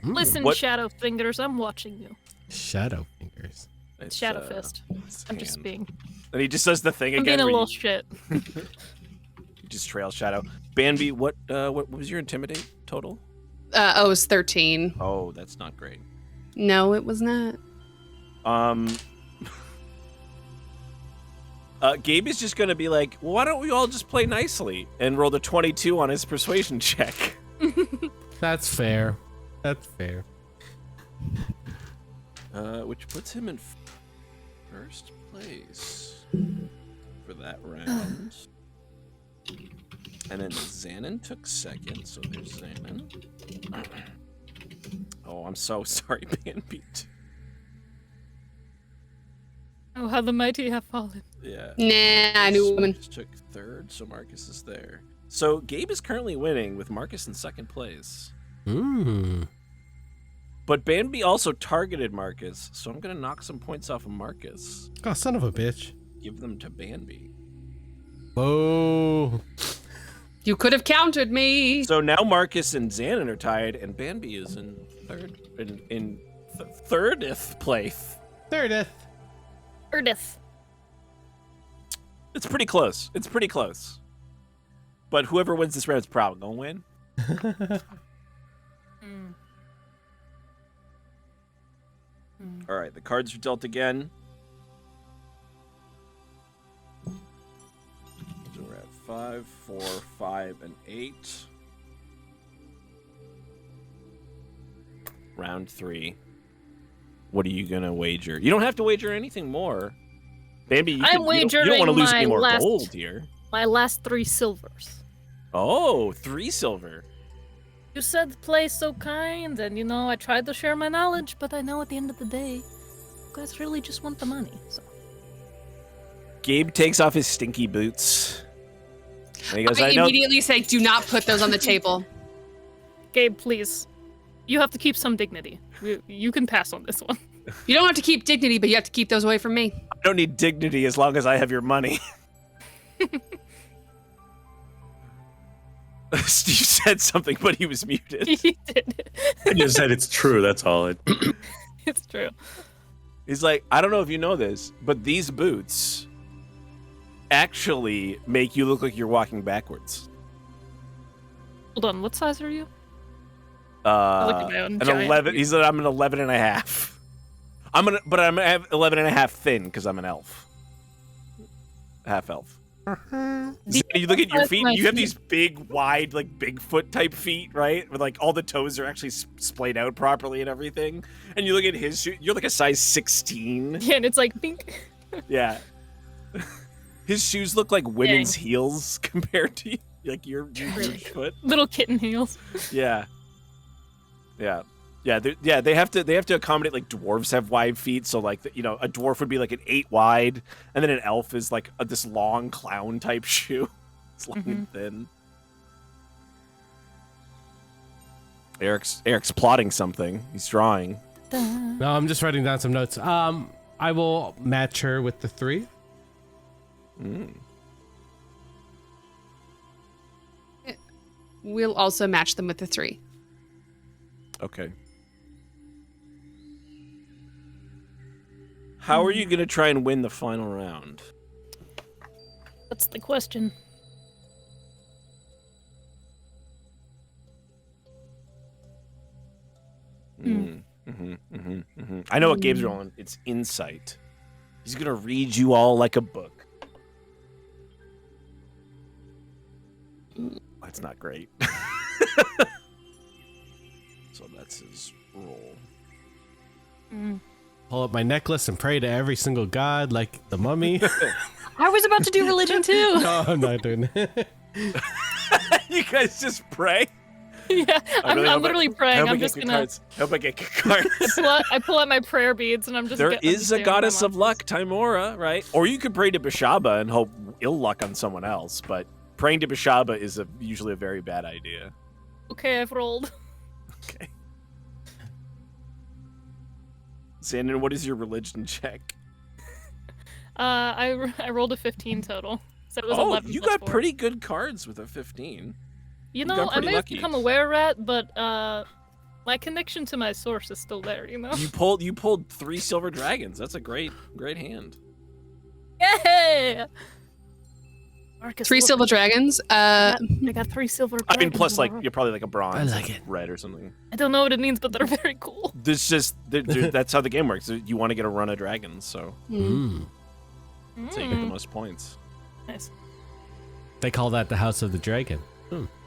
Listen, What- Shadow Fingers, I'm watching you. Shadow fingers. It's, Shadow Fist. it's I'm just hand. being. And he just does the thing I'm again. being a where little you shit. just trail Shadow. Banby, what was your intimidate total? It was 13. Oh, that's not great. No, it was not. Gabe is just gonna be like, well, why don't we all just play nicely and roll the 22 on his persuasion check? That's fair. That's fair. Which puts him in first place for that round. And then Xanon took second, so there's Xanon. Oh, I'm so sorry, Banby. Oh, how the mighty have fallen. Yeah. Nah, I knew a woman. Marcus took third, so Marcus is there. So Gabe is currently winning with Marcus in second place. But Banby also targeted Marcus, so I'm gonna knock some points off of Marcus. Oh, son of a bitch. Give them to Banby. Oh. You could have countered me. So now Marcus and Xanon are tied, and Banby is in thirdeth place. Thirdeth. Erdith. It's pretty close. It's pretty close. But whoever wins this round is probably gonna win. All right, the cards are dealt again. So we're at 5, 4, 5, and 8. Round 3. What are you gonna wager? You don't have to wager anything more. Bambi, you, I'm you don't wagering want to lose my any more last- gold here. My last 3 silvers. Oh, 3 silver. You said play so kind, and I tried to share my knowledge, but I know at the end of the day, you guys really just want the money. So Gabe takes off his stinky boots. And he goes, I I know. immediately say, do not put those on the table. Gabe, please. You have to keep some dignity. You can pass on this one. You don't have to keep dignity, but you have to keep those away from me. I don't need dignity as long as I have your money. Steve said something, but he was muted. He did. I just said it's true. That's all. It's true. He's like, I don't know if you know this, but these boots actually make you look like you're walking backwards. Hold on, what size are you? Look at my own an giant 11. feet. He said I'm an 11 and a half. I'm gonna have 11 and a half thin because I'm an elf. Half elf. So you look at your feet, you have these big, wide, like Bigfoot type feet, right? Where like all the toes are actually splayed out properly and everything. And you look at his shoe, you're like a size 16. Yeah, and it's like pink. Yeah. His shoes look like women's heels compared to like your foot. Little kitten heels. Yeah. Yeah. Yeah, they have to accommodate like dwarves have wide feet, so like a dwarf would be like an 8 wide, and then an elf is like this long clown type shoe. It's long and thin. Eric's plotting something. He's drawing. No, I'm just writing down some notes. I will match her with the 3. We'll also match them with the 3. Okay. How are you going to try and win the final round? That's the question. I know what Gabe's rolling. It's insight. He's going to read you all like a book. That's not great. So that's his roll. Pull up my necklace and pray to every single god like the mummy. I was about to do religion too. No, I'm not doing it. You guys just pray? Yeah, I'm hope literally praying. I'm just gonna. Hope I get good cards. I pull out my prayer beads and I'm just. There is a goddess of luck, Timora, right? Or you could pray to Bashaba and hope ill luck on someone else, but praying to Bashaba is usually a very bad idea. Okay, I've rolled. Okay. Xanon, what is your religion check? I rolled a 15 total. So it was 11 you plus got 4. pretty good cards with a 15. You got know, I pretty may have lucky. become a were-rat, but my connection to my source is still there, you know? You pulled 3 silver dragons. That's a great hand. Yeah! Marcus, 3 look, silver dragons. I got 3 silver dragons. I mean, plus like tomorrow. you're probably like a bronze, I like it. red or something. I don't know what it means, but they're very cool. This just that's how the game works. You want to get a run of dragons, so that's how you get the most points. Nice. They call that the House of the Dragon.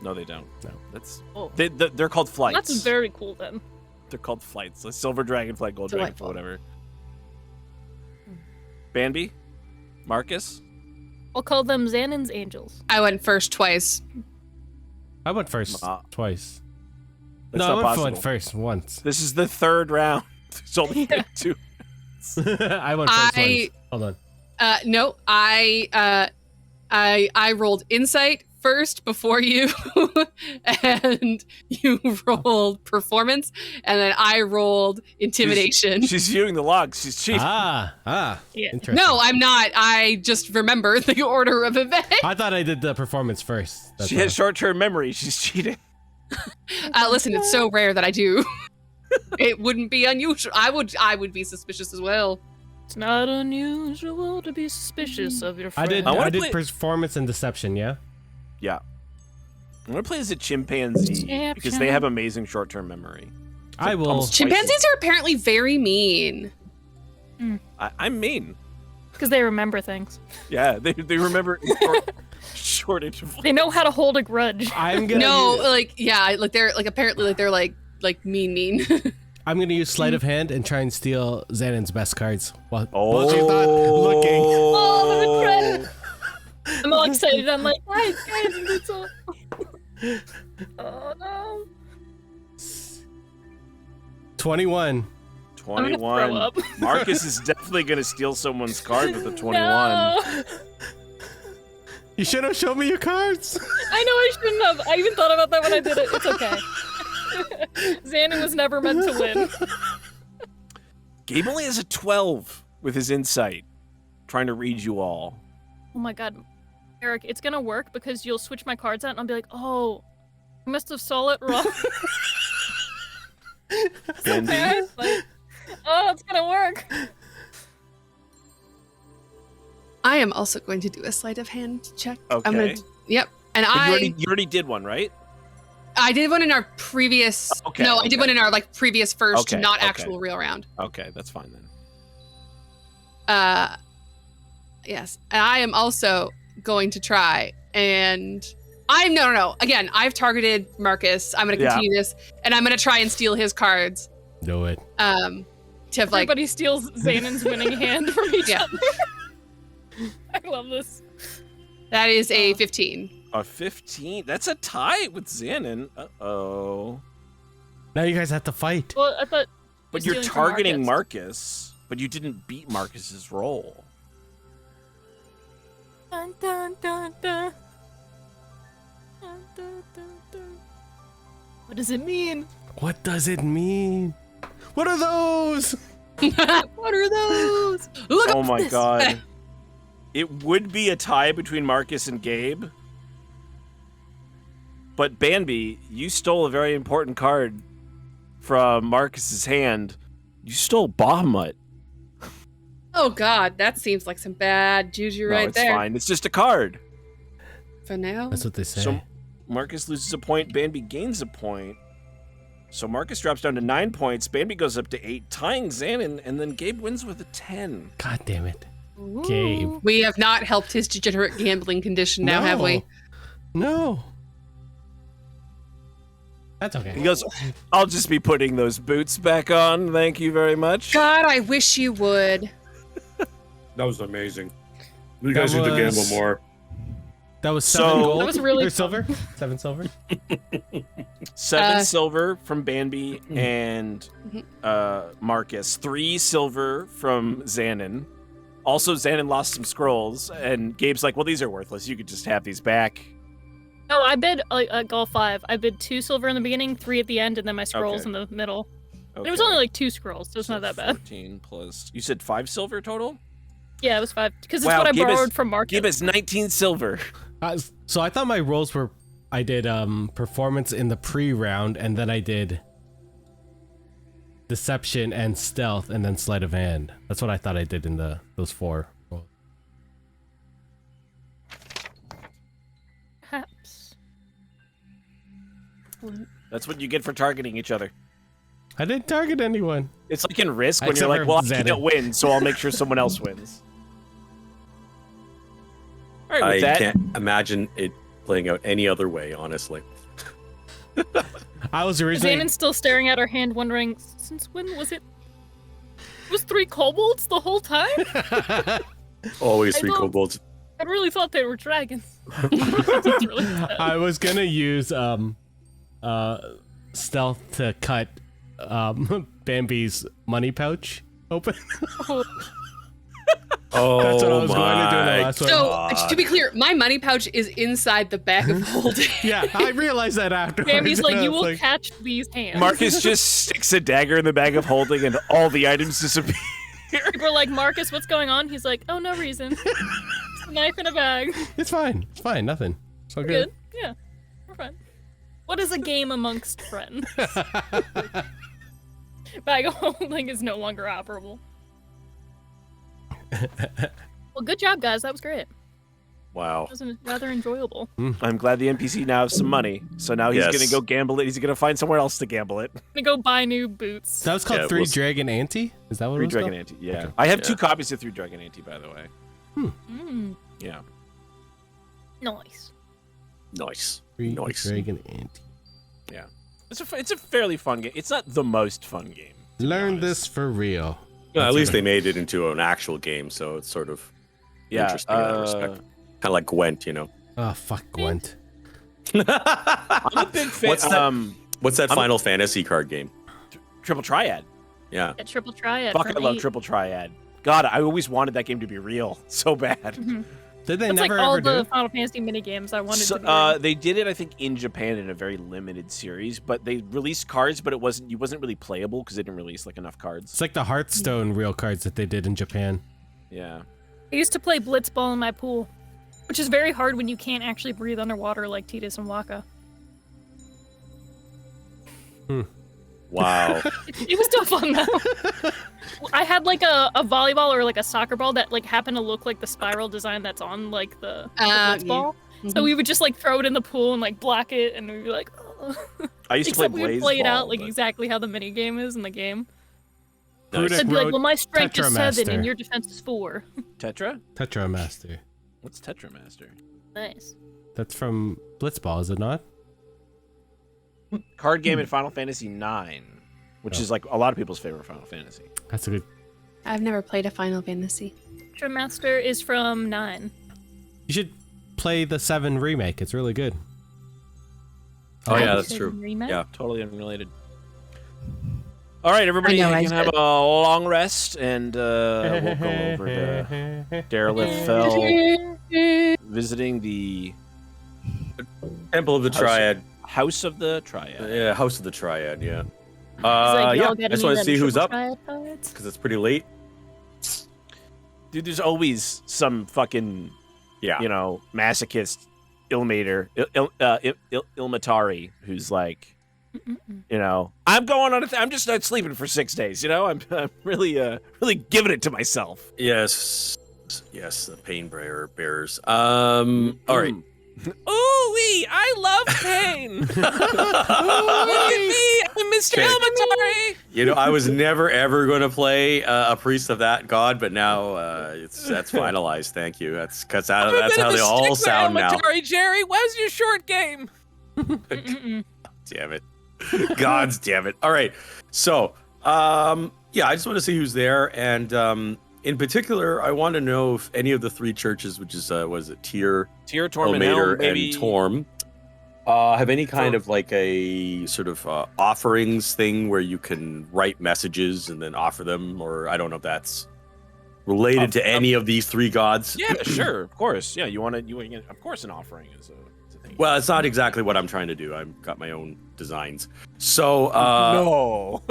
No, they don't. No. That's Oh. they're called flights. That's very cool then. They're called flights. Like silver dragonfly, gold Delightful. dragonfly, whatever. Bambi, Marcus. I'll call them Xanon's angels. I went first twice. I went first twice. That's No, not I possible. went first once. This is the 3rd round. There's only Yeah. 2. I went first once. Hold on. No, I rolled insight first before you, and you rolled performance, and then I rolled intimidation. She's viewing the logs. She's cheating. Yeah. Interesting. No, I'm not. I just remember the order of events. I thought I did the performance first. That's She all. has short-term memory. She's cheating. Listen, it's so rare that I do. It wouldn't be unusual. I would be suspicious as well. It's not unusual to be suspicious of your friend. I wanna I did play- performance and deception, yeah? Yeah. I'm gonna play as a chimpanzee because they have amazing short-term memory. I will. almost- Chimpanzees are apparently very mean. I'm mean. Because they remember things. Yeah, they remember short intervals. They know how to hold a grudge. I'm gonna No, use, like yeah, like they're like apparently like they're like mean. I'm gonna use sleight of hand and try and steal Xanon's best cards while Oh, she's not looking. Oh, I'm incredible. I'm all excited. I'm like, guys, it's all... Oh no. 21. I'm gonna throw 21. up. Marcus is definitely gonna steal someone's card with a 21. No. You should have shown me your cards. I know I shouldn't have. I even thought about that when I did it. It's okay. Xanon was never meant to win. Gabe only has a 12 with his insight, trying to read you all. Oh my god. Eric, it's gonna work because you'll switch my cards out and I'll be like, oh, I must have saw it wrong. Bambi? Like, oh, it's gonna work. I am also going to do a sleight of hand check. I'm gonna, Okay. yep. And But you already did one, right? I did one in our previous. Okay, No, I did okay. one in our like previous first, Okay, not okay. actual real round. Okay, that's fine then. Yes, and I am also going to try and no. Again, I've targeted Marcus. I'm going to continue this, and I'm going to try and steal his cards. Do it. To like Everybody steals Xanon's winning hand from each Yeah. other. I love this. that is a 15. A 15? That's a tie with Xanon. Uh-oh. Now you guys have to fight. Well, I thought. But You're you're stealing from targeting Marcus. Marcus, but you didn't beat Marcus's roll. Dun, dun, dun, dun. Dun, dun, dun, dun. What does it mean? What does it mean? What are those? What are those? Look Oh up my this. god. It would be a tie between Marcus and Gabe. But Bambi, you stole a very important card from Marcus's hand. You stole Bahamut. Oh god, that seems like some bad juju No, right it's there. fine. It's just a card. For now. That's what they say. So Marcus loses a point, Bambi gains a point. So Marcus drops down to 9 points, Bambi goes up to 8, tying Xanon, and then Gabe wins with a 10. God damn it. Ooh. Gabe. We have not helped his degenerate gambling condition now, have we? No. That's okay. He goes, I'll just be putting those boots back on. Thank you very much. God, I wish you would. That was amazing. You That guys need to gamble was- more. That was So- 7 gold. That was really or fun. silver. 7 silver. 7 silver from Bambi and Mhm. Marcus. 3 silver from Xanon. Also, Xanon lost some scrolls, and Gabe's like, well, these are worthless. You could just have these back. No, I bid all 5. I bid 2 silver in the beginning, 3 at the end, and then my scrolls Okay. in the middle. Okay. There was only like 2 scrolls, so it's So not that bad. 14 plus. You said 5 silver total? Yeah, it was 5 because it's Wow, what I Gabe is- borrowed from Marcus. Gabe has 19 silver. So I thought my rolls were I did performance in the pre-round, and then I did deception and stealth, and then sleight of hand. That's what I thought I did in those 4 rolls. Perhaps. That's what you get for targeting each other. I didn't target anyone. It's like in Risk when Except you're like, for well, I Xander. can't win, so I'll make sure someone else wins. All right, I with that, can't imagine it playing out any other way, honestly. I was originally. Xanon's still staring at her hand, wondering, since when was it? It was 3 kobolds the whole time? Always I 3 don't- kobolds. I really thought they were dragons. It's really sad. I was gonna use stealth to cut Bambi's money pouch open. Oh, That's what I was going to do in the last one. So, to be clear, my money pouch is inside the bag of holding. Yeah, I realized that afterwards. Bambi's and like, I you was will catch these hands. Marcus just sticks a dagger in the bag of holding, and all the items disappear. People are like, Marcus, what's going on? He's like, oh, no reason. It's a knife in a bag. It's fine. It's fine. Nothing. It's all Good. good. Yeah. We're fine. What is a game amongst friends? Bag of holding is no longer operable. Well, good job, guys. That was great. Wow. That was rather enjoyable. I'm glad the NPC now has some money, so now he's Yes. gonna go gamble it. He's gonna find somewhere else to gamble it. I'm gonna go buy new boots. That was called Yeah, Three we'll s- Dragon Ante? Is that what Three it was Dragon called? Ante. Yeah, Okay. I have Yeah. 2 copies of Three Dragon Ante, by the way. Mm, Yeah. nice. Nice. Three Nice. Dragon Ante. It's a fairly fun game. It's not the most fun game. to be Learn honest. this for real. Well, at That's least it. they made it into an actual game, so it's sort of Yeah. interesting in that respect. Kind of like Gwent, you know. Oh, fuck Gwent. I'm a big fan. What's that? What's that I'm- Final Fantasy card game? Triple Triad. Yeah. A triple triad. Fuck, for I love me. Triple Triad. God, I always wanted that game to be real so bad. Mhm. Did they That's never like all ever do the it? Final Fantasy minigames I wanted So, to do. they did it, I think, in Japan in a very limited series, but they released cards, but it wasn't really playable because they didn't release like enough cards. It's like the Hearthstone real cards that they did in Japan. Yeah. I used to play blitzball in my pool, which is very hard when you can't actually breathe underwater like Tidus and Waka. Wow. It was still fun though. I had like a volleyball or like a soccer ball that like happened to look like the spiral design that's on like the blitzball. So we would just like throw it in the pool and like block it, and we'd be like, oh. I used to play Except we would Blaze play it out Ball, like but- exactly how the mini game is in the game. Nice. Prudent I'd be like, wrote well, my strength is 7 Tetramaster. and your defense is 4. Tetra? Tetramaster. What's Tetramaster? Nice. That's from Blitzball, is it not? Card game in Final Fantasy IX, which Oh. is like a lot of people's favorite Final Fantasy. That's a good. I've never played a Final Fantasy. Master is from 9. You should play the 7 remake. It's really good. Oh yeah, Did that's you say true. remake? Yeah. Totally unrelated. All right, everybody, I know, I can have a long rest, and we'll go over to Deraleth Fel, visiting the Temple of the Triad. House of the Triad. Yeah, House of the Triad. Yeah. He's like, Yeah. y'all I got just any want to of see them who's triple up triad cards? because it's pretty late. Dude, there's always some fucking, Yeah. you know, masochist Ilmatari who's like, you know, I'm going on I'm just not sleeping for 6 days, you know? I'm really really giving it to myself. Yes. Yes. The pain bearers. All right. Ooh-wee, I love pain. Look at me, I'm Mr. Okay. Ilmatari. You know, I was never ever going to play a priest of that god, but now that's finalized. Thank you. That's because that's how they all sound now. Ilmatari, Jerry, where's your short game? Damn it. Gods damn it. All right. So, yeah, I just want to see who's there. And in particular, I want to know if any of the 3 churches, which is, was it Tyr, Tyr, Torm, and Elmater, Helm, maybe. and Torm, have any kind of like a sort of offerings thing where you can write messages and then offer them? Or I don't know if that's related to any of these 3 gods. Yeah, sure, of course. Yeah, you want to, of course, an offering is a thing. Well, it's not exactly what I'm trying to do. I've got my own designs. So, no.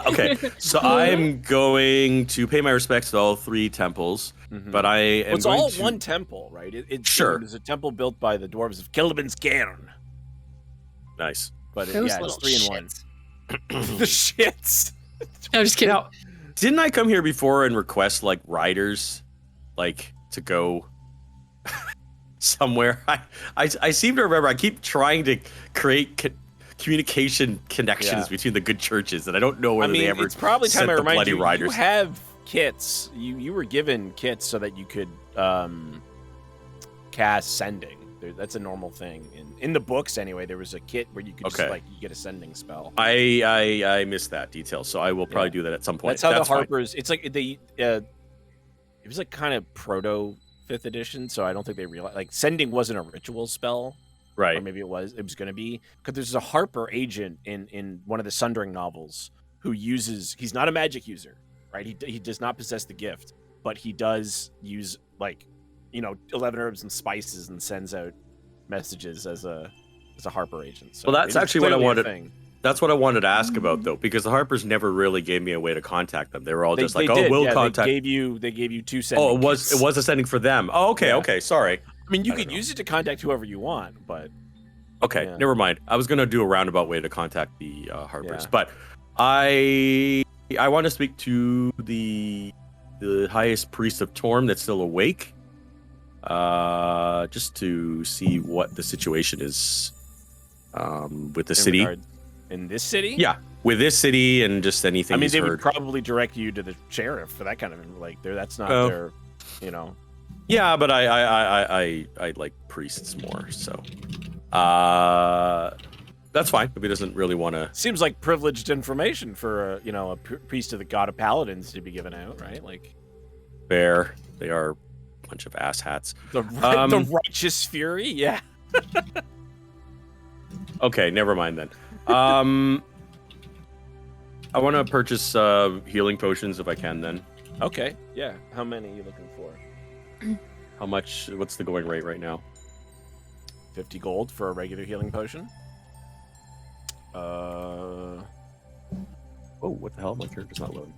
okay, so I'm going to pay my respects to all 3 temples. But I am Well, it's going all to... one temple, right? Sure. There's a temple built by the dwarves of Kelemvor. Nice. But Those it's little 3 in 1. shits. The shits. No, just kidding. Now, didn't I come here before and request like riders, like to go somewhere? I seem to remember. I keep trying to create communication connections between the good churches, and I don't know whether they ever. It's probably time sent I the remind bloody you. riders. You have kits. You were given kits so that you could cast sending. That's a normal thing in the books anyway. There was a kit where you could just like you get a sending spell. I missed that detail, so I will probably do that at some point. That's how the Harpers. Fine. It's like it was like kind of proto 5th edition, so I don't think they realized like sending wasn't a ritual spell, right? Or maybe it was going to be, because there's a Harper agent in one of the Sundering novels who uses. He's not a magic user, right? He does not possess the gift, but he does use 11 herbs and spices and sends out messages as a Harper agent. So well, that's actually what I wanted. That's what I wanted to ask about, though, because the Harpers never really gave me a way to contact them. They were all just like, "Oh, we'll contact." They gave you 2 sending. Oh, it was a sending for them. Oh, okay, okay, sorry. I mean, you could use it to contact whoever you want, but okay, never mind. I was gonna do a roundabout way to contact the Harpers, but I want to speak to the highest priest of Torm that's still awake, just to see what the situation is with the city. In this city? Yeah, with this city and just anything. I mean, they would probably direct you to the sheriff for that kind of that's not their, Yeah, but I like priests more, so that's fine. If he doesn't really want to. Seems like privileged information for a priest of the god of paladins to be given out, right? Like, fair. They are a bunch of asshats. The righteous fury, yeah. Okay, never mind then. I want to purchase healing potions if I can then. Okay, yeah. How many are you looking for? How much? What's the going rate right now? 50 gold for a regular healing potion. Oh, what the hell? My character's not loading.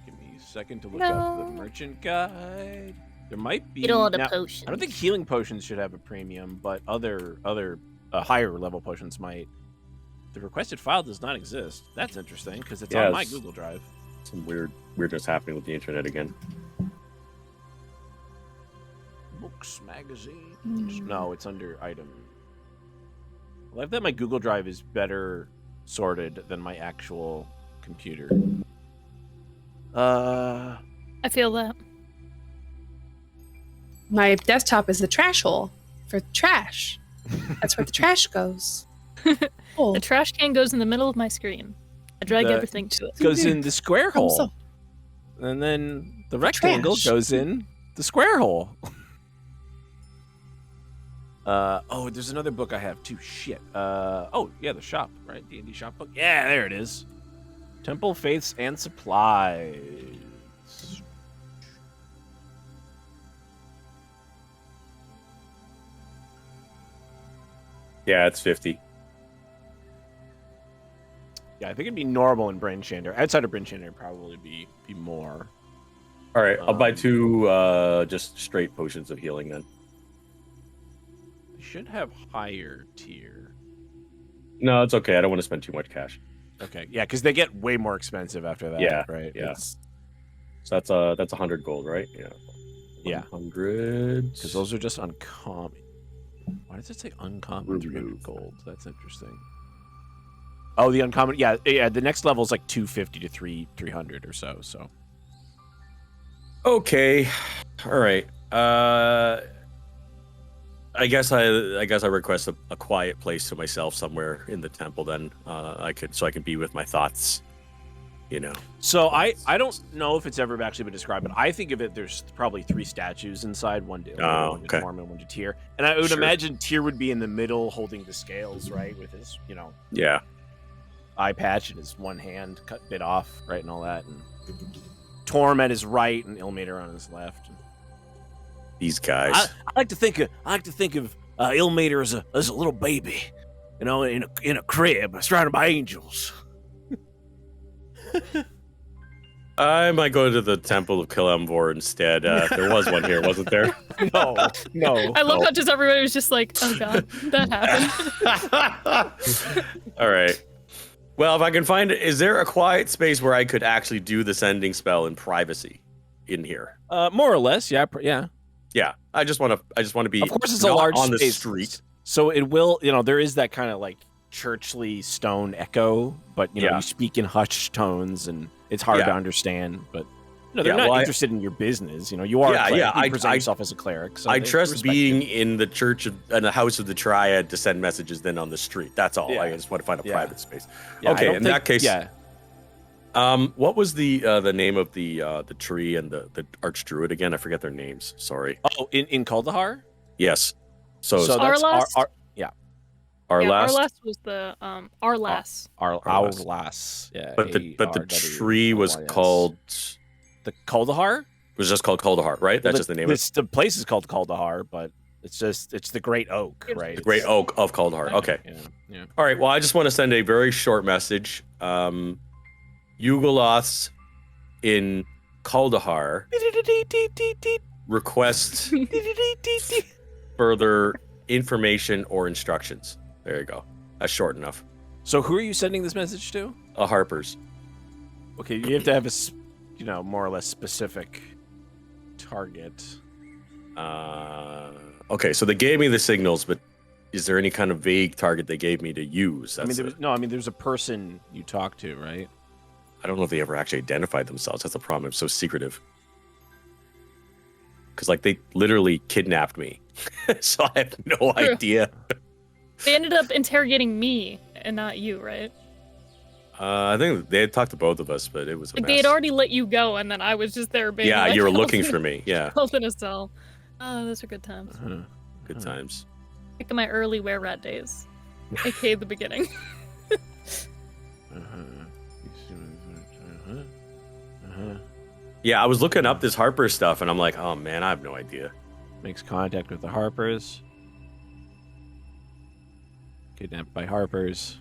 Give me a second to look up the merchant guide. There might be. Get all the potions. I don't think healing potions should have a premium, but other higher level potions might. The requested file does not exist. That's interesting because it's on my Google Drive. Some weirdness happening with the internet again. Books, magazines. No, it's under item. I like that my Google Drive is better sorted than my actual computer. I feel that. My desktop is the trash hole for trash. That's where the trash goes. The trash can goes in the middle of my screen. I drag everything to it. Goes in the square hole. And then the rectangle goes in the square hole. There's another book I have too. Shit. The shop, right? D&D shop book. Yeah, there it is. Temple Faiths and Supplies. Yeah, it's 50. Yeah, I think it'd be normal in Bryn Shander. Outside of Bryn Shander, it'd probably be more. All right, I'll buy 2 just straight potions of healing then. They should have higher tier. No, it's okay. I don't want to spend too much cash. Okay, yeah, because they get way more expensive after that. Yeah, right. Yeah. So that's 100 gold, right? Yeah. Yeah. 100. Because those are just uncommon. Why does it say uncommon 300 gold? That's interesting. Oh, the uncommon. Yeah. The next level is like 250 to 300 or so. So. Okay. All right. I guess I request a quiet place to myself somewhere in the temple. Then I can be with my thoughts. So I don't know if it's ever actually been described, but I think of it. There's probably 3 statues inside. One to one to Torm and one to Tyr. And I would imagine Tyr would be in the middle, holding the scales, right, with his eye patch and his one hand bit off, right, and all that. And Torm at his right and Ilmater on his left. These guys. I like to think of Ilmater as a little baby, in a crib surrounded by angels. I might go to the Temple of Kelemvor instead. There was one here, wasn't there? No. I love how just everybody was just like, oh god, that happened. All right. Well, if I can find it, is there a quiet space where I could actually do the sending spell in privacy in here? More or less, yeah. Yeah, I just want to be. Of course, it's a not large on the space, street. so it will. There is that kind of like churchly stone echo, but you speak in hushed tones, and it's hard to understand. But they're not interested in your business. You are. A cleric. You present yourself as a cleric. So I trust being in the church in the house of the Triad to send messages then on the street. That's all. I just want to find a private space. Yeah, okay, in that case, yeah. What was the name of the tree and the archdruid again? I forget their names. Sorry. Oh, in Kuldahar? Yes. So that's Arlast? Arlast? Arlast was the Arlas. Arlas. Yeah. But the tree was called the Kuldahar? It was just called Kuldahar, right? That's just the name of it. The place is called Kuldahar, but it's the Great Oak, right? The Great Oak of Kuldahar. Okay. Yeah. All right. Well, I just want to send a very short message. Yugoloths in Kuldahar request further information or instructions. There you go. That's short enough. So who are you sending this message to? Harper's. Okay, you have to have a more or less specific target. Okay, so they gave me the signals, but is there any kind of vague target they gave me to use? There's a person you talk to, right? I don't know if they ever actually identified themselves. That's the problem. It's so secretive. Because, they literally kidnapped me. So I have no idea. They ended up interrogating me and not you, right? I think they had talked to both of us, but it was a mess. They had already let you go, and then I was just there being you were looking for me, yeah. Held in a cell. Oh, those are good times. Good times. Back in my early were-rat days. AKA the beginning. Yeah, I was looking up this Harper stuff, and I'm like, oh man, I have no idea. Makes contact with the Harpers. Kidnapped by Harpers.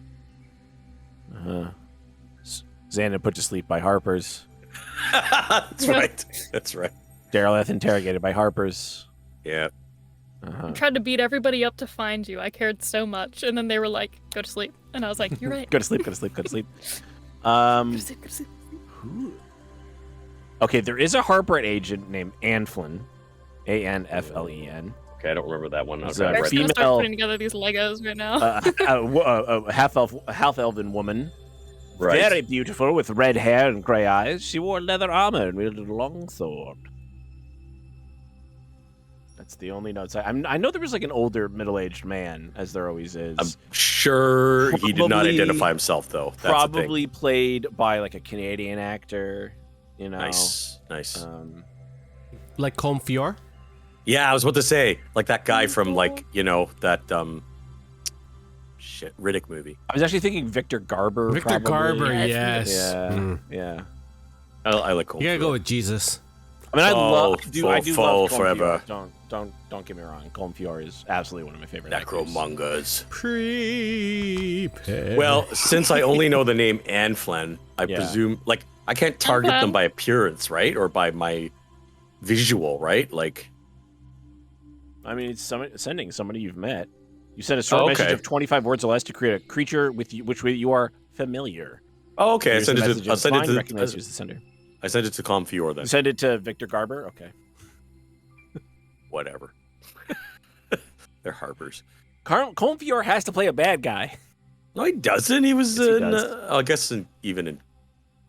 Xander put to sleep by Harpers. That's right. That's right. Deraleth interrogated by Harpers. Yeah. I tried to beat everybody up to find you. I cared so much, and then they were like, "Go to sleep," and I was like, "You're right." Go to sleep. Go to sleep. Go to sleep. Go to sleep. Go to sleep. Okay, there is a Harper agent named Anflen. Anflen. Okay, I don't remember that one. I'm gonna start putting together these Legos right now. Half-elven woman. Right. Very beautiful, with red hair and grey eyes. She wore leather armor and wielded a long sword. That's the only notes. I know there was an older middle-aged man, as there always is. I'm sure he did not identify himself, though. That's probably played by a Canadian actor. Nice. Like Kelemvor? Yeah, I was about to say, that guy from that Riddick movie. I was actually thinking Victor Garber. Victor Garber, yes. Yeah. I like Kelemvor. You gotta go with Jesus. I mean, I love Kelemvor. Forever. Don't get me wrong. Kelemvor is absolutely one of my favorite Necromongers. Prepare. Well, since I only know the name Anflen, I presume I can't target them by appearance, right? Or by my visual, right? I mean, it's sending somebody you've met. You send a short message of 25 words or less to create a creature with which you are familiar. Oh, okay. I'll send it to the sender. I sent it to Kelemvor then. You send it to Victor Garber? Okay. Whatever. They're Harpers. Kelemvor has to play a bad guy. No, he doesn't. He was yes, I guess even in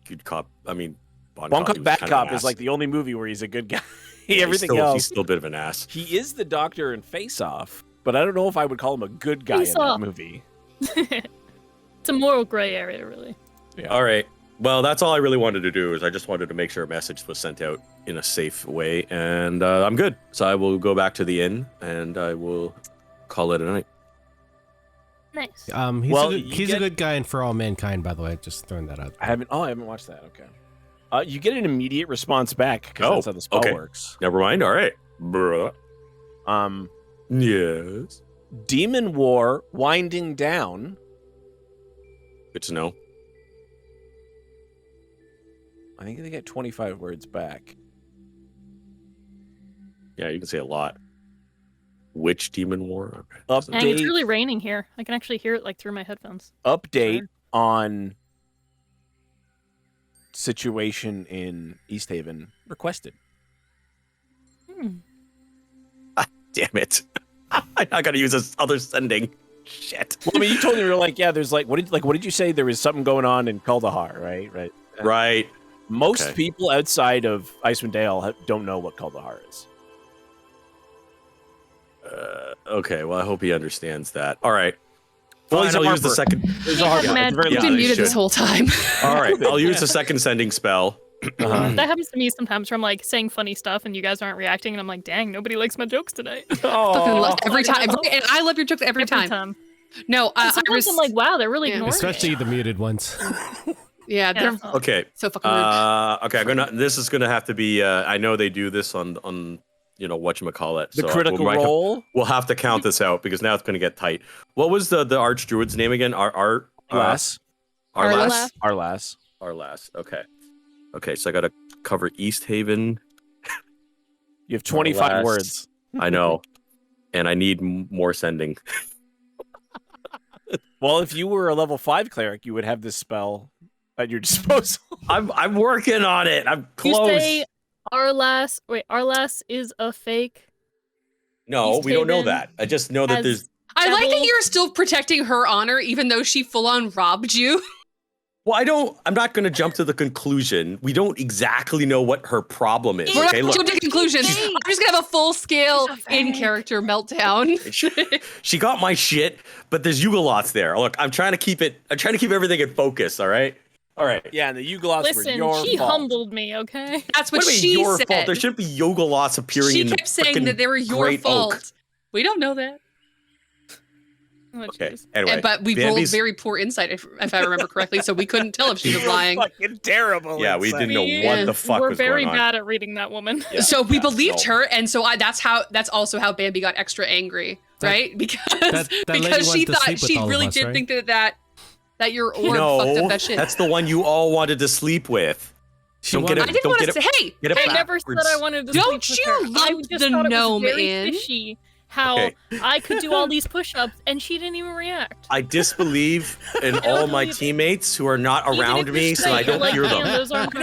Good Cop. I mean, Bon Cop, Bad Cop is the only movie where he's a good guy. Everything else, he's still a bit of an ass. He is the Doctor in Face Off, but I don't know if I would call him a good guy in that movie. It's a moral gray area, really. Yeah. All right. Well, that's all I really wanted to do. Is I just wanted to make sure a message was sent out in a safe way, and I'm good. So I will go back to the inn, and I will call it a night. Nice. He's a good guy and For All Mankind, by the way. Just throwing that out. I haven't watched that. Okay. You get an immediate response back because that's how the spell works. Never mind. All right, bruh. Yes. Demon War winding down. Good to know. I think they get 25 words back. Yeah, you can say a lot. Witch Demon War. Okay. Dang, it's Update. really raining here. I can actually hear it like through my headphones. Update Sure. on situation in East Haven requested. Damn it! I gotta use this other sending. Shit. Well, I mean, you told me you were like, yeah, there's what did you say? There was something going on in Kuldahar, right? Right. Right. Most Okay. people outside of Icewind Dale don't know what Kuldahar is. Okay. Well, I hope he understands that. All right. Well, Fine, he's I'll a use the harper. second. There's a hard Yeah, one. man. It's very You've Yeah, been they muted this should. whole time. All right. I'll use Yeah. the second sending spell. Uh-huh. That happens to me sometimes where I'm like saying funny stuff and you guys aren't reacting and I'm like, dang, nobody likes my jokes tonight. Fucking love every I time. know. And I love your jokes every time. No, And I sometimes I'm like, wow, they're really Yeah. ignoring Especially me. the muted ones. yeah, they're Yeah. Okay. so fucking rude. Okay. This is gonna have to be. I know they do this on whatchamacallit. The so critical role. We'll have to count this out because now it's gonna get tight. What was the Archdruid's name again? Arlas. Arlas. Arlas. Arlas. Okay. Okay. So I gotta cover East Haven. You have 25 Arlas. words. I know, and I need more sending. Well, if you were a level 5 cleric, you would have this spell at your disposal. I'm working on it. I'm You close. say Arlas is a fake. No, East we don't know Haven that. I just know that as- there's. I like that Devil. you're still protecting her honor, even though she full on robbed you. Well, I'm not going to jump to the conclusion. We don't exactly know what her problem is. We're not Okay, look. jumping to conclusions. I'm just gonna have a full scale She's a fake. in character meltdown. She got my shit, but there's Yugolots there. Look, I'm trying to keep everything in focus. All right. Yeah, and the Yugolots were Listen, your she fault. humbled me, okay? That's what What do you she mean your said. fault? There shouldn't be Yogolots appearing She in the kept saying frickin' that they were your Great fault. Oak. We don't know that. Oh, Okay. jeez. Anyway, But we rolled Bambi's- very poor insight, if I remember correctly, so we couldn't tell if she was You were lying. fucking terrible. Yeah, we insight. didn't know We- what the fuck We're was very going on. bad at reading that woman. Yeah, So we yeah, believed no. her, and so that's also how Bambi got extra angry, right? Because that lady because she wanted to thought sleep with she all of really us, did right? think that your orb fucked up that shit. That's the one you all wanted to sleep with. Don't get I it. didn't Don't want get to it. say, hey, Get it I never said backwards. I wanted to Don't sleep with you her. I lump just the thought it gnome was very in? fishy how Okay. I could do all these push-ups and she didn't even react. I disbelieve in don't all my believe it. teammates who are not Even around if me, you so say I you're don't like, hear "Damn, them. those aren't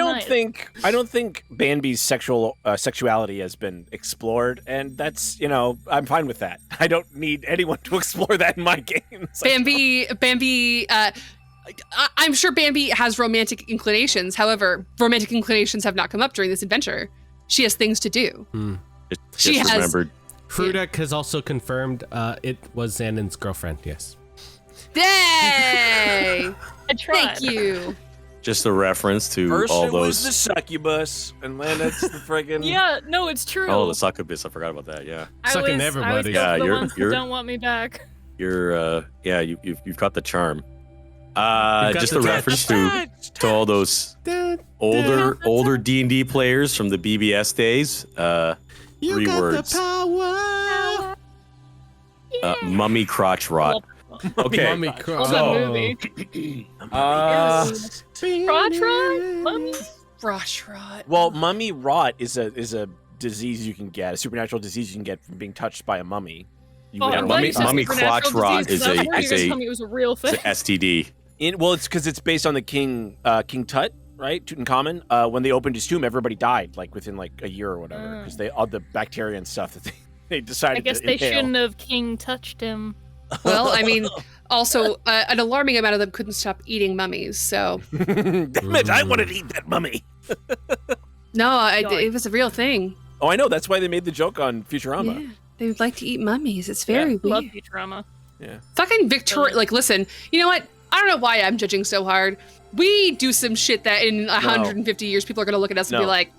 I don't think Bambi's sexuality has been explored, and that's I'm fine with that. I don't need anyone to explore that in my games. Bambi. I'm sure Bambi has romantic inclinations. However, romantic inclinations have not come up during this adventure. She has things to do. She Just has- remembered. Frudek has also confirmed it was Xanon's girlfriend, yes. Yay! I tried. Thank you. Just a reference to First all it was the those. succubus, and then it's the friggin' Yeah, no, it's true. Oh, the succubus. I forgot about that. Yeah, Sucking I everybody. always go Yeah, for the you're- ones you're- that don't want me back. you've got the charm. got Just the a touch. reference to all those older D&D players from the BBS days. You Three got words. the power. Mummy crotch rot. Okay. Mummy Love cross. that So- movie. Crotch rot? Mummy? Rush rot. Well, mummy rot is a disease you can get, a supernatural disease you can get from being touched by a mummy. You Oh, would Yeah, I'm have glad mummy- you said mummy supernatural crotch rot disease, 'cause is I a- was worried is you were a- telling me it was a real It's thing. a STD. Well, it's because it's based on the King Tut, right? Tutankhamun. When they opened his tomb, everybody died within a year or whatever because they all the bacteria and stuff that they decided. I guess to they inhale. shouldn't have King touched him. Well, I mean, also an alarming amount of them couldn't stop eating mummies. So Damn it! I wanted to eat that mummy. no, it was a real thing. Oh, I know. That's why they made the joke on Futurama. Yeah, they would like to eat mummies. It's very Love weird. Futurama. Yeah. Fucking Victoria. Like, listen. You know what? I don't know why I'm judging so hard. We do some shit that in 150 years people are gonna look at us and be No. like,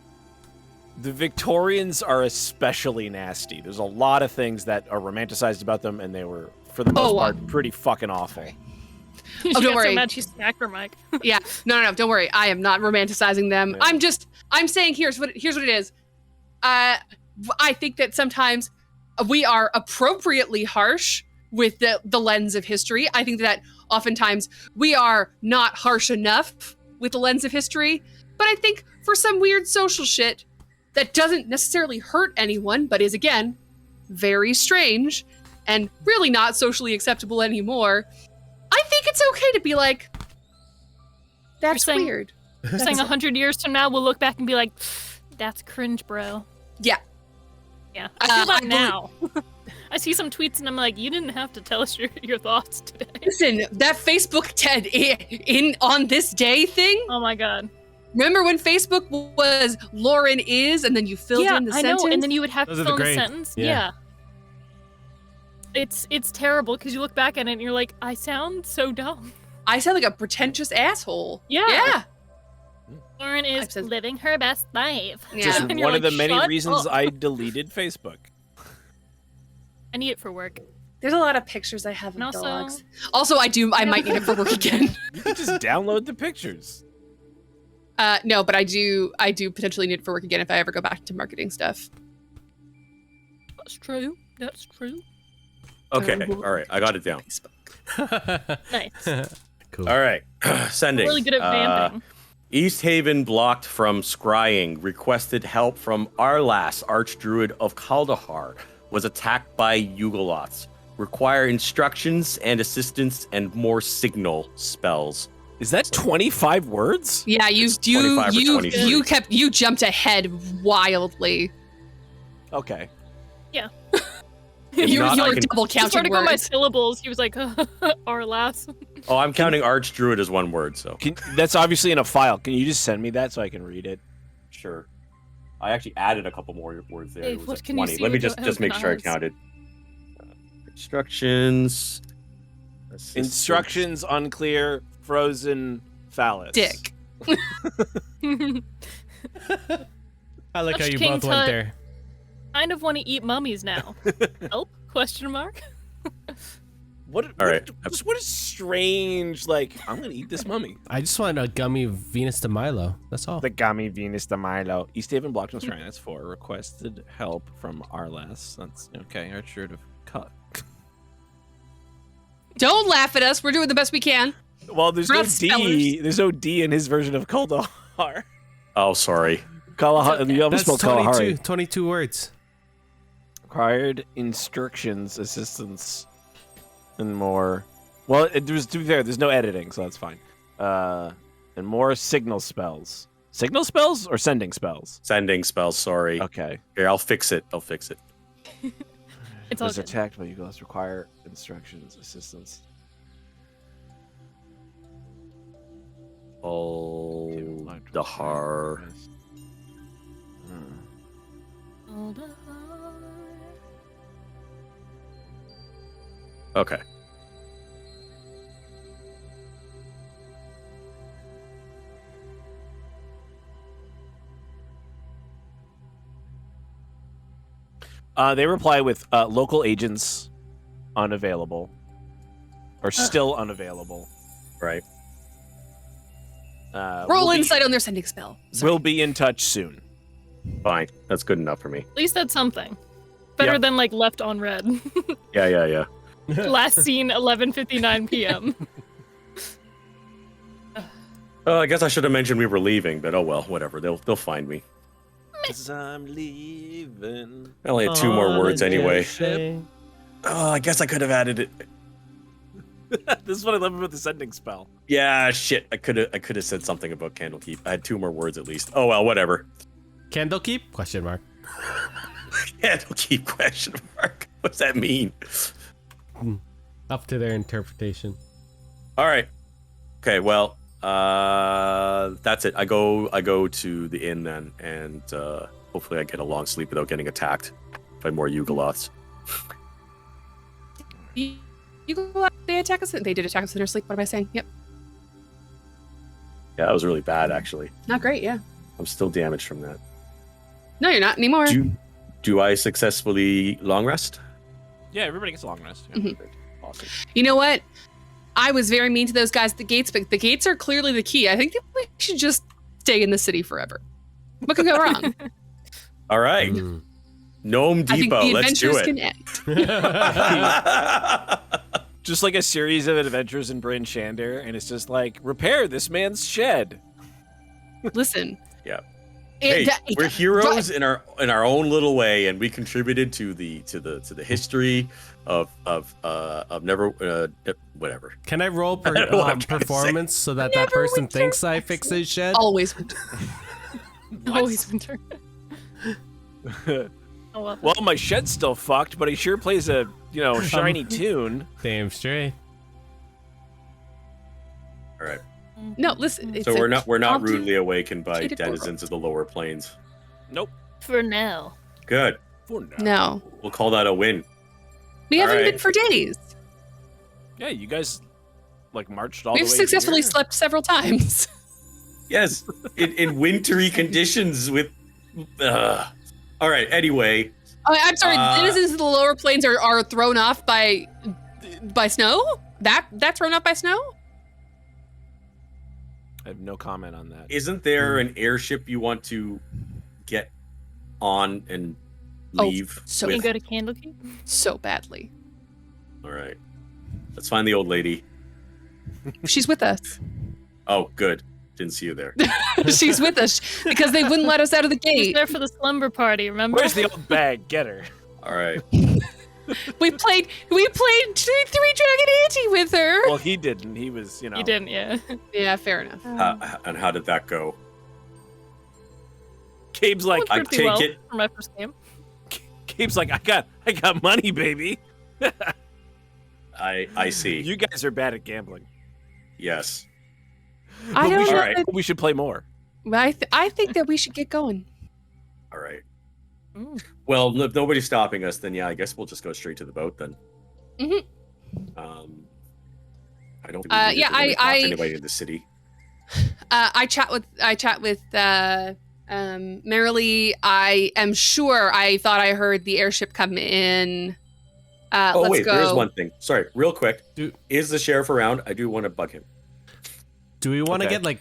The Victorians are especially nasty. There's a lot of things that are romanticized about them, and they were, for the most part, pretty fucking awful. She don't got worry. so mad she smacked her mic. yeah, no, don't worry. I am not romanticizing them. Yeah. I'm saying here's what it is. I think that sometimes we are appropriately harsh with the lens of history. I think that oftentimes we are not harsh enough with the lens of history. But I think for some weird social shit that doesn't necessarily hurt anyone, but is, again, very strange and really not socially acceptable anymore, I think it's okay to be like, that's saying- weird. You're saying 100 years from now, we'll look back and be like, that's cringe, bro. Yeah. Yeah. I feel that I now. I see some tweets and I'm like, you didn't have to tell us your thoughts today. Listen, that Facebook TED in on this day thing. Oh my god. Remember when Facebook was Lauren is, and then you filled in the sentence? know, and then you would have Those to are the fill in the great- sentence. yeah. It's terrible because you look back at it and you're like, I sound so dumb. I sound like a pretentious asshole. Yeah. Yeah. Lauren I've is said- living her best life. Yeah. Just And you're one of like, the many "Shut reasons up." I deleted Facebook. I need it for work. There's a lot of pictures I have of And also- dogs. Also, I might need it for work again. You can just download the pictures. No, but I do potentially need it for work again if I ever go back to marketing stuff. That's true. That's true. Okay, all right, I got it down. Nice. Cool. All right, sending. Really good at vamping. East Haven blocked from scrying, requested help from Arlas, Archdruid of Kuldahar, was attacked by Yugoloths. Require instructions and assistance and more signal spells. Is that 25 words? Yeah, you 25 or 23. you jumped ahead wildly. Okay. Yeah. If You not, I were can- double He counting started going by words. syllables. He was like, our last. Oh, I'm counting Archdruid as one word, so That's obviously in a file. Can you just send me that so I can read it? sure. I actually added a couple more words there. Hey, It was what like can you 20. see Let me with just make open sure I eyes? counted. Instructions. assistance. Instructions unclear. Frozen phallus. Dick. I like how Touch you King both Tut. went there. Kind of want to eat mummies now. Help? Question mark. What? All right. What a strange. Like, I'm gonna eat this mummy. I just want a gummy Venus de Milo. That's all. The Gami Venus de Milo. East Haven blocked from scrying. That's 4. Requested help from Arlas. That's okay. Archer to cut. Don't laugh at us. We're doing the best we can. Well, there's We're no not D. spellers. There's no D in his version of Kuldahar. Oh, sorry. Kalahar. You almost That's spelled 22, Kalahari. 22 words. Required instructions, assistance, and more. Well, there's to be fair, there's no editing, so that's fine. And more signal spells. Signal spells or sending spells? Sending spells, sorry. Okay. Here, I'll fix it. It's all Was good. attacked by you guys. Require instructions, assistance. Oh, Dahar. Okay. They reply with local agents unavailable, or still unavailable. Right. Roll We'll be- insight on their sending spell. Sorry. We'll be in touch soon. Fine. That's good enough for me. At least that's something. Better Yep. than like left on red. Yeah. Last seen 11:59 p.m. Oh, I guess I should have mentioned we were leaving, but oh well, whatever. They'll find me. 'Cause I'm leaving. I only had 2 more words anyway. Ship. Oh, I guess I could have added it. This is what I love about the sending spell. Yeah, shit. I could have said something about Candlekeep. I had 2 more words at least. Oh well, whatever. Candlekeep? Question mark. Candlekeep question mark. What's that mean? Up to their interpretation. All right. Okay. Well, that's it. I go to the inn then, and hopefully I get a long sleep without getting attacked by more Yugoloths. You go out, they attack us. They did attack us in our sleep. What am I saying? Yep. Yeah, that was really bad actually. Not great, yeah. I'm still damaged from that. No, you're not anymore. Do I successfully long rest? Yeah, everybody gets a long rest. Yeah. Mhm. Awesome. You know what? I was very mean to those guys at the gates, but the gates are clearly the key. I think that we should just stay in the city forever. What could go wrong? All right. Mm. Gnome I think Depot. the Let's do adventures it. can end. Just like a series of adventures in Bryn Shander, and it's just like, repair this man's shed. Listen. Yeah. Hey, we're heroes in our own little way, and we contributed to the history of never whatever. Can I roll performance so that person winter. thinks I fix his shed? Always winter. Always winter. Oh, Well, my shed's still fucked, but he sure plays a shiny tune. Damn straight. All right. No, listen. So we're not rudely awakened by denizens of the lower plains. Nope. For now. Good. For now. No. We'll call that a win. We All haven't right. been for days. Yeah, you guys marched all the way. We've successfully here. slept several times. Yes, in wintry conditions with. All right. Anyway. I'm sorry. Denizens of the lower plains are thrown off by snow. That's thrown off by snow. I have no comment on that. Isn't there an airship you want to get on and leave? So You with? can go to Candlekeep? So badly. All right. Let's find the old lady. She's with us. Oh, good. Didn't see you there. She's with us because they wouldn't let us out of the He was gate. there for the slumber party, remember? Where's the old bag? Get her. All right. We played Three Dragon Ante with her. Well, he didn't. He was, You didn't, yeah. Yeah, fair enough. And how did that go? Cabe's like, Went I pretty take well it- for my first game. Cabe's like, I got money, baby. I see. You guys are bad at gambling. Yes. I don't All know. right. We should play more. I think that we should get going. All right. Mm. Well, if nobody's stopping us, then yeah, I guess we'll just go straight to the boat then. Mhm. I don't. Think we need to really talk to anybody in the city. I chat with Marilee. I am sure. I thought I heard the airship come in. Let's Wait, go. there's one thing. Sorry, real quick. Dude. Is the sheriff around? I do want to bug him. Do we want to Okay. get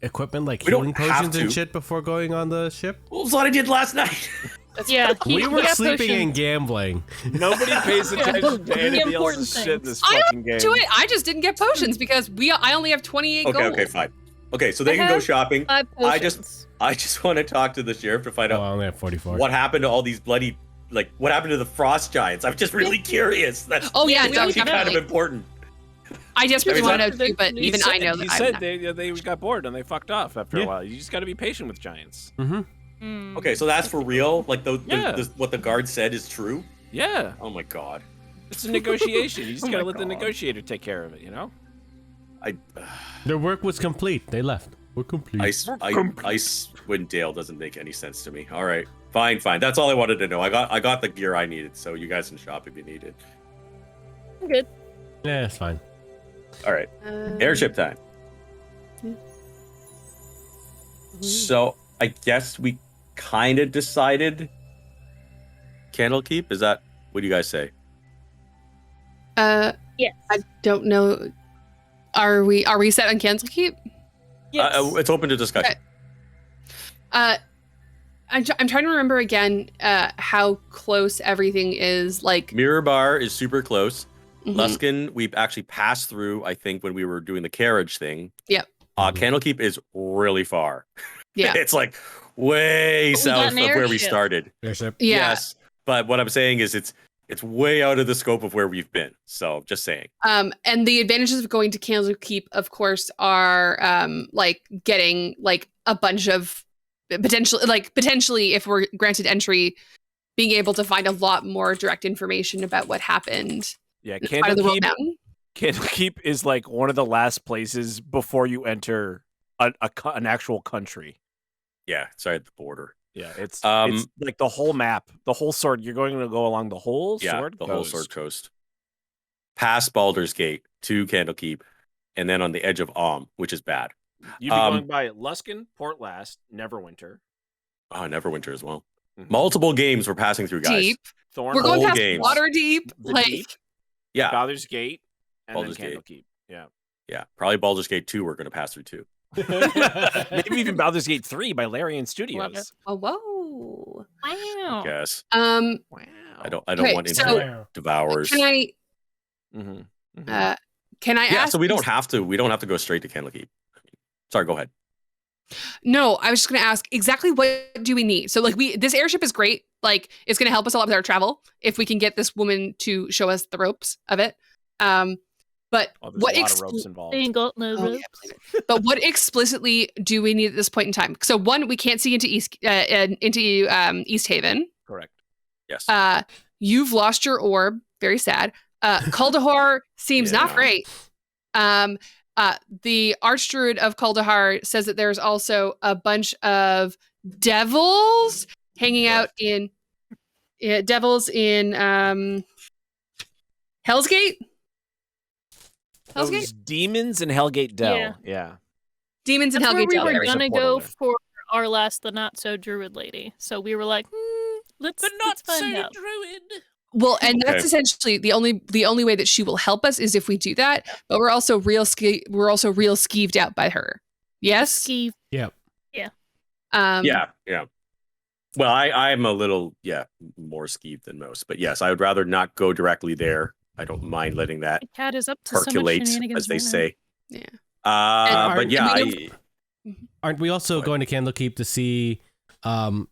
equipment like We don't healing have potions and to. shit before going on the ship? Well, that's what I did last night. Yeah, We were got sleeping potions. and gambling. Nobody pays attention to The anybody important else's shit in this I fucking game. Do it. I just didn't get potions because I only have 28 gold. Okay, fine. Okay, so they I can go have shopping. 5 I just- potions. I just want to talk to the sheriff to find Oh, out I only have 44. what happened to all these bloody, what happened to the frost giants. I'm just really curious. That's Oh yeah, it's no, actually kind of definitely. important. I desperately I mean, want to know too, but he even I know that He I'm said not. they got bored and they fucked off after a Yeah. while. You just got to be patient with giants. Mm-hmm. Mm. Okay, so that's for real. Like Yeah. what the guard said is true. Yeah, Oh my god. it's a negotiation. You just Oh got to my let the God. negotiator take care of it. You know. Their work was complete. They left. We're complete. Icewind Dale doesn't make any sense to me. All right, fine. That's all I wanted to know. I got the gear I needed, so you guys can shop if you need it. I'm good. Yeah, it's fine. All right, airship time. Yeah. So I guess we kind of decided Candlekeep. Is that what do you guys say? Yes. I don't know. Are we set on Candlekeep? Yes. It's open to discussion. I'm trying to remember again how close everything is. Like Mirror Bar is super close. mhm. Luskin, we actually passed through, I think, when we were doing the carriage thing. Yep. Candlekeep is really far. Yeah. It's like way But we got south an of where we airship. started. Airship. Yeah. Yes. But what I'm saying is it's way out of the scope of where we've been. So just saying. And the advantages of going to Candlekeep, of course, are like getting like a bunch of potentially if we're granted entry, being able to find a lot more direct information about what happened. Yeah, in this part of the world Candlekeep. mountain. Candlekeep is like one of the last places before you enter an actual country. Yeah. Sorry, at the border. Yeah, it's Um, like the whole map, the whole sword. You're going to go along the whole Yeah. sword. The whole coast. Sword Coast. Past Baldur's Gate to Candlekeep, and then on the edge of which is bad. You'd be going by Luskin, Port Last, Neverwinter, Oh, Neverwinter as well. Mhm. Multiple games we're passing through, guys. Deep. Thorn. We're going Whole past games. Waterdeep. The Like Deep, Yeah. Baldur's Gate, and Baldur's then Gate. Candlekeep. Yeah, Yeah. Probably Baldur's Gate 2 we're going to pass through too. maybe even Baldur's Gate 3 by Larian Love Studios. it. oh whoa. Wow. Yes. Um. Wow. I don't Okay, want so- internet devours. Can I? Mm-hmm. Can I Yeah, ask? so we don't have to go straight to Candlekeep. Sorry, go ahead. No, I was just going to ask exactly what do we need? So like this airship is great. Like it's going to help us a lot with our travel if we can get this woman to show us the ropes of it. But there's what a lot of ropes involved. They ain't got no Oh, ropes. yeah, but what explicitly do we need at this point in time? So one, we can't see into East Haven. Correct. Yes. You've lost your orb. Very sad. Kuldahar seems not great. The Archdruid of Kuldahar says that there's also a bunch of devils hanging out in Hell's Gate. Those demons and Hellgate Dell. Yeah. Demons and That's where Hellgate we Dell. were gonna go for our last the not so druid lady. So we were like, let's find out. druid. Well, and that's essentially the only way that she will help us is if we do that. But we're also real skeeved out by her. Yes. Skeeve. Yep. Yeah. Yeah. Well, I'm a little more skeeved than most, but yes, I would rather not go directly there. I don't mind letting that Cat is up to percolate, so much as they right say. Yeah. But yeah, aren't we also going to Candlekeep to see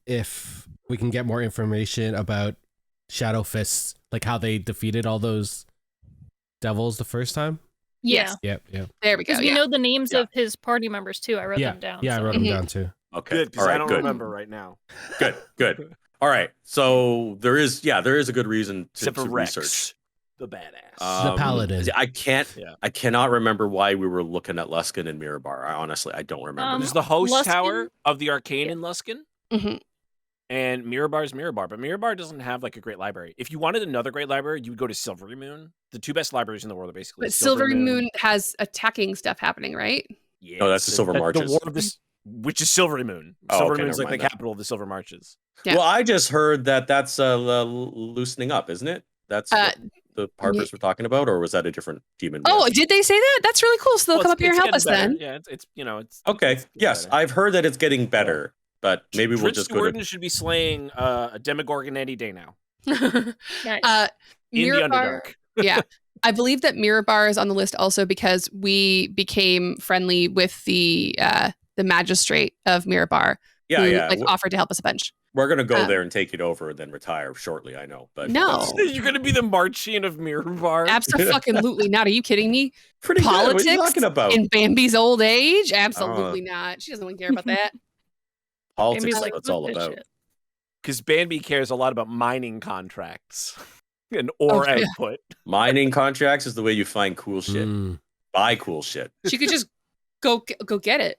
if we can get more information about Shadow Fists, like how they defeated all those devils the first time? Yes. Yep. There we go. Because we know the names of his party members too. I wrote them down. Yeah, I wrote them down too. Okay. Good, because I don't remember right now. Good. All right. So there is a good reason to Rex, research the badass, the paladin. I cannot remember why we were looking at Luskan and Mirabar. I don't remember. There's the host Luskan? tower of the Arcane in Luskan. Mm-hmm. And Mirabar's Mirabar, but Mirabar doesn't have like a great library. If you wanted another great library, you would go to Silvery Moon. The two best libraries in the world are basically. But Silvery Moon has attacking stuff happening, right? Yeah, no, that's the Silver Marches. The War of this, which is Silvery Moon. Silvery Moon is like the capital of the Silver Marches. Yeah. Well, I just heard that's loosening up, isn't it? That's what the Harpers were talking about, or was that a different demon? Oh, did they say that? That's really cool. So they'll come up here and help us better. then. Yeah, it's okay. Yes, better. I've heard that it's getting better. But maybe we'll just go to... should be slaying a Demogorgon any day now. Nice. In the Underdark. Yeah. I believe that Mirabar is on the list also because we became friendly with the magistrate of Mirabar. Who offered to help us a bunch. We're going to go there and take it over and then retire shortly, I know. But no. You're going to be the Marchian of Mirabar? Absolutely not. Are you kidding me? Pretty Politics good. What are you talking about? in Bambi's old age? Absolutely not. She doesn't care about that. Politics is what it's all about. Because Bambi cares a lot about mining contracts and ore output. Mining contracts is the way you find cool shit. Buy cool shit. She could just go get it.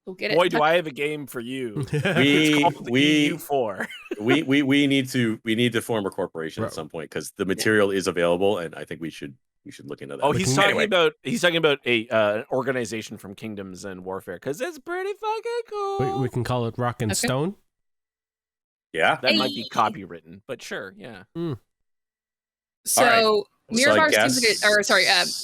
Go get it. Boy, do I have a game for you. We need to form a corporation at some point because the material is available, and I think we should look into that. Oh, he's talking about a an organization from Kingdoms and Warfare because it's pretty fucking cool. We can call it Rock and Stone. Yeah, that might be copywritten, but sure, yeah. So Mirabar seems like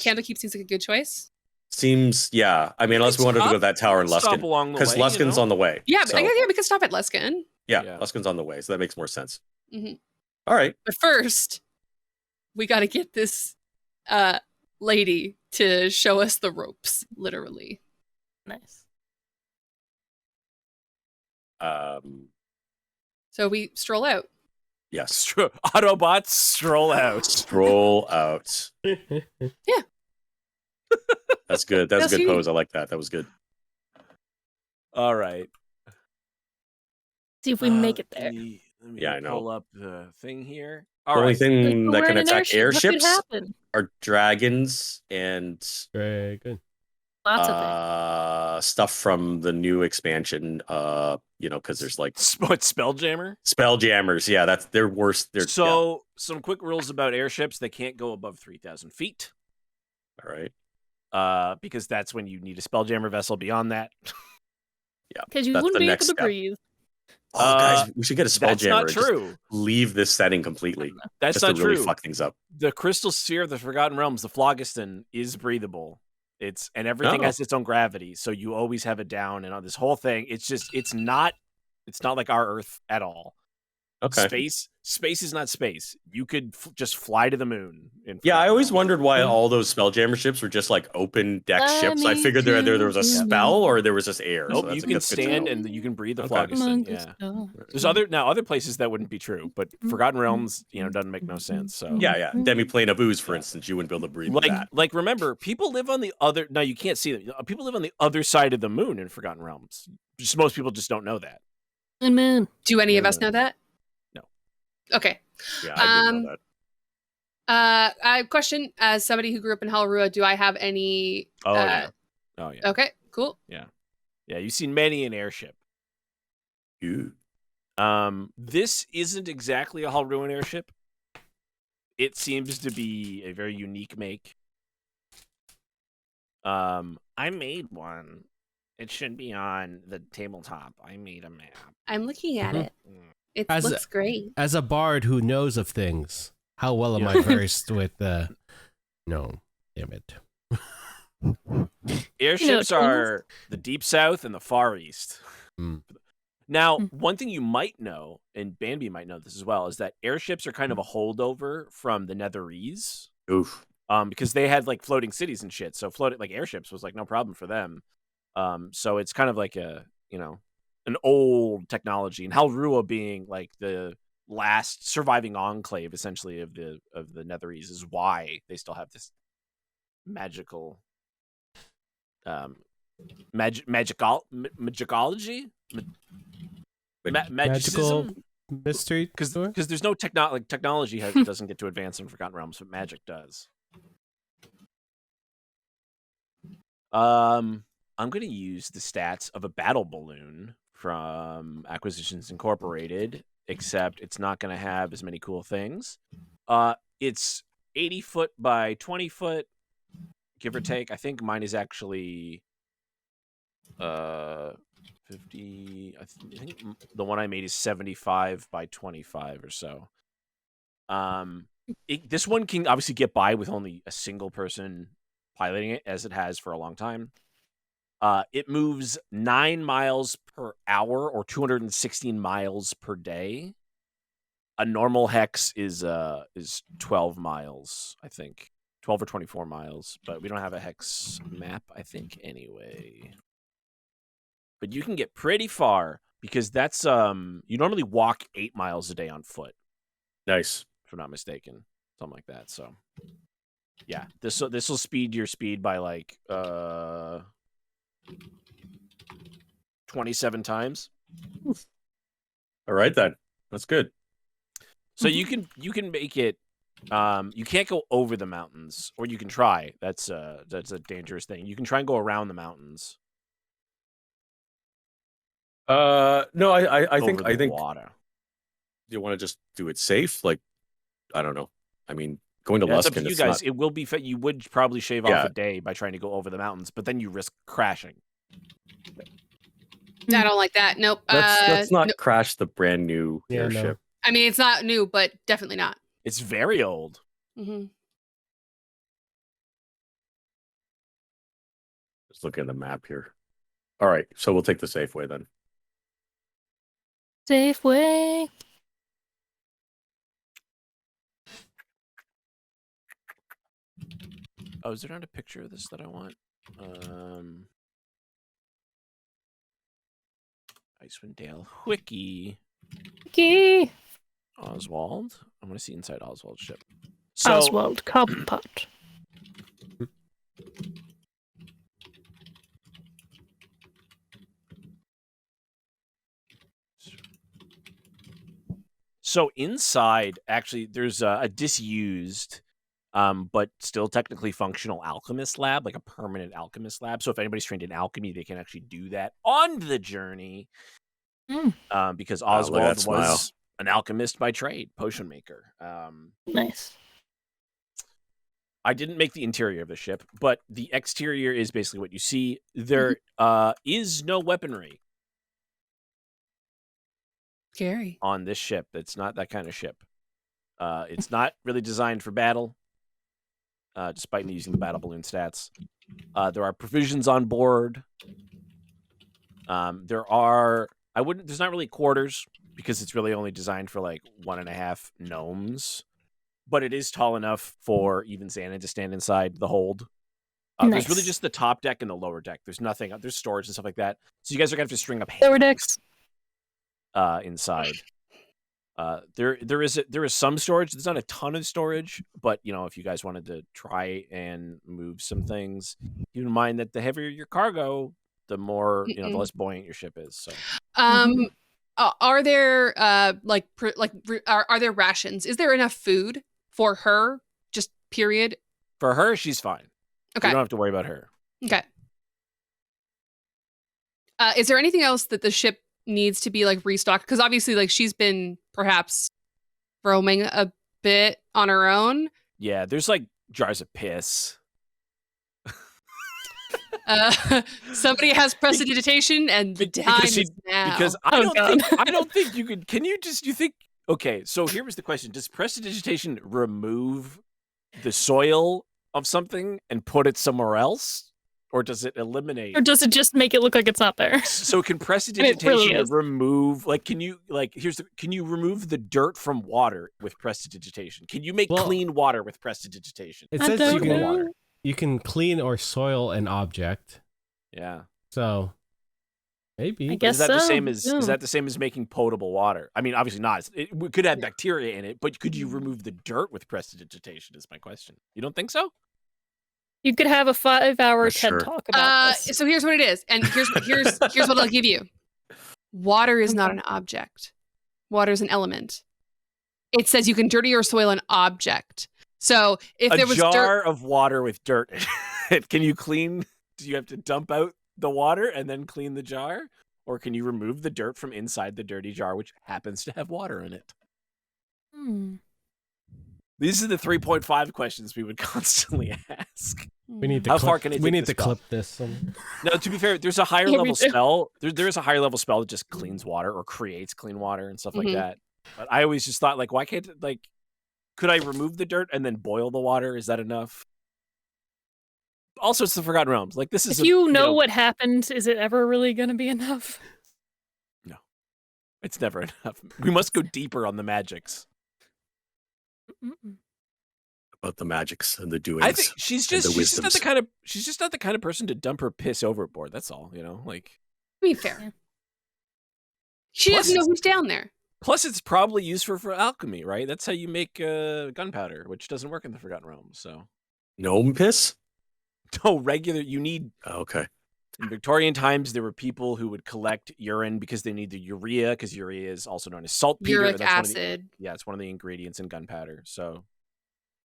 Candlekeep seems like a good choice. Seems, yeah. I mean, unless we wanted to go to that tower in Luskan, because Luskan's on the way. Yeah, we could stop at Luskan. Yeah, Luskan's on the way, so that makes more sense. Mm-hmm. All right, but first, we got to get this lady to show us the ropes, literally. Nice. So we stroll out. Yes. Autobots stroll out. Stroll out. Yeah. That's good. That's a good pose. I like that. That was good. All right. See if we make it there. Let me I know. Pull up the thing here. The only thing that can attack airships are dragons and lots of stuff from the new expansion. Because there's like Spelljammers. Yeah, they're worse. Some quick rules about airships: they can't go above 3,000 feet. All right. Because that's when you need a Spelljammer vessel. Beyond that, yeah, because you wouldn't be able to breathe. Oh, guys, we should get a Spelljammer. That's not true. Just leave this setting completely. That's not true. Really fuck things up. The Crystal Sphere of the Forgotten Realms, the Phlogiston, is breathable. And everything has its own gravity, so you always have it down. And on this whole thing, it's not like our Earth at all. Okay. Space is not space. You could just fly to the moon. Yeah, I always Realms. wondered why all those Spelljammer ships were just like open deck Fly ships. I me figured there to was a the spell moon. or there was just air. Nope, So you that's can good to know. stand and you can breathe the Okay. Phlogiston. Among Yeah. the There's stars. other places that wouldn't be true, but Forgotten Realms, doesn't make no sense. So Yeah. Demiplane of ooze, for Yeah. instance, you wouldn't be able to breathe that. like remember, people live on the other. Now you can't see them. People live on the other side of the moon in Forgotten Realms. Just most people just don't know that. And moon. Do any of us know that? No. Okay. Yeah, I didn't know that. I question, as somebody who grew up in Halrua, do I have any? Oh yeah. Okay, cool. Yeah, you've seen many an airship. Ew. This isn't exactly a Halruan airship. It seems to be a very unique make. I made one. It should be on the tabletop. I made a map. I'm looking at it. It As looks great. As a bard who knows of things, how well am I versed with no, damn it. Airships are the deep south and the far east. Now, one thing you might know, and Bambi might know this as well, is that airships are kind of a holdover from the Netherese. Oof. Because they had like floating cities and shit. So floating like airships was like no problem for them. So it's kind of like an old technology, and Halrua being like the last surviving enclave essentially of the Netherese is why they still have this magical magicology Magical mystery, because there's no technology doesn't get to advance in Forgotten Realms, but magic does. I'm going to use the stats of a battle balloon from Acquisitions Incorporated, except it's not going to have as many cool things. It's 80 foot by 20 foot, give or take. I think mine is actually 50. I think the one I made is 75 by 25 or so. This one can obviously get by with only a single person piloting it, as it has for a long time. It moves 9 miles per hour or 216 miles per day. A normal hex is 12 miles, I think. 12 or 24 miles, but we don't have a hex map, I think, anyway. But you can get pretty far because that's you normally walk 8 miles a day on foot. Nice. If I'm not mistaken. Something like that. So yeah, this will speed your speed by like 27 times. All right then. That's good. So you can make it you can't go over the mountains, or you can try. That's a dangerous thing. You can try and go around the mountains. No, I think water. you want to just do it safe. Like, I don't know. I mean, going to That's up to Luskan, you guys. It will be. You would probably shave off a day by trying to go over the mountains, but then you risk crashing. I don't like that. Nope. Let's not crash the brand new airship. No. I mean, it's not new, but definitely not. It's very old. Mm-hmm. Just looking at the map here. All right, so we'll take the safe way then. Safe way. Oh, is there not a picture of this that I want? Icewind Dale Wiki. Wiki. Oswald. I want to see inside Oswald's ship. So, Oswald Cobblepot. So inside, actually, there's a disused, but still technically functional alchemist lab, like a permanent alchemist lab. So if anybody's trained in alchemy, they can actually do that on the journey. Because Oswald was an alchemist by trade, potion maker. Nice. I didn't make the interior of the ship, but the exterior is basically what you see. There is no weaponry. Scary. On this ship. It's not that kind of ship. It's not really designed for battle, despite me using the battle balloon stats. There are provisions on board. There's not really quarters. because it's really only designed for like 1.5 gnomes, but it is tall enough for even Xanon to stand inside the hold. There's really Nice. just the top deck and the lower deck. There's nothing. There's storage and stuff like that. So you guys are gonna have to string up Lower hangings, decks. inside. There is some storage. There's not a ton of storage, but if you guys wanted to try and move some things, keep in mind that the heavier your cargo, the more the less buoyant your ship is. So, are there are there rations? Is there enough food for her? Just period. for her, she's fine. Okay. You don't have to worry about her. Okay. Is there anything else that the ship needs to be like restocked? Because obviously, like she's been perhaps roaming a bit on her own. Yeah, there's like jars of piss. Somebody has prestidigitation, and the time is now. Because I don't think you could. Can you just? You think? Okay, so here was the question: does prestidigitation remove the soil of something and put it somewhere else, or does it eliminate? Or does it just make it look like it's not there? So can prestidigitation really remove? Like, can you Can you remove the dirt from water with prestidigitation? Can you make clean water with prestidigitation? It I says don't know. you can clean or soil an object. Yeah. So maybe. I guess Is that the so, same as yeah. is that the same as making potable water? I mean, obviously not. It could have bacteria in it, but could you remove the dirt with prestidigitation? Is my question. You don't think so? You could have a 5-hour Not TED sure. talk about this. So here's what it is, and here's what I'll give you. Water is not an object. Water is an element. It says you can dirty or soil an object. So if there was jar dirt of water with dirt in it, can you clean? Do you have to dump out the water and then clean the jar, or can you remove the dirt from inside the dirty jar, which happens to have water in it? These are the 3.5 questions we would constantly ask. We need to How clip, far can it we take need the to spell? clip this. No, to be fair, there's a higher Yeah, we level do. spell. There is a higher level spell that just cleans water or creates clean water and stuff like Mhm. that. But I always just thought, like, why can't could I remove the dirt and then boil the water? Is that enough? Also, it's the Forgotten Realms. Like, this is If you know what happened, is it ever really going to be enough? No, it's never enough. We must go deeper on the magics. About the magics and the doings. I think she's and just the not the kind of person to dump her piss overboard. That's all, like. I mean, fair. Yeah. She Plus doesn't know who's down there. Plus, it's probably used for alchemy, right? That's how you make gunpowder, which doesn't work in the Forgotten Realms. So, Gnome piss? no, regular. You need. Oh, okay. In Victorian times, there were people who would collect urine because they need the urea, because urea is also known as saltpeter. Uric and that's acid. it's one of the ingredients in gunpowder. So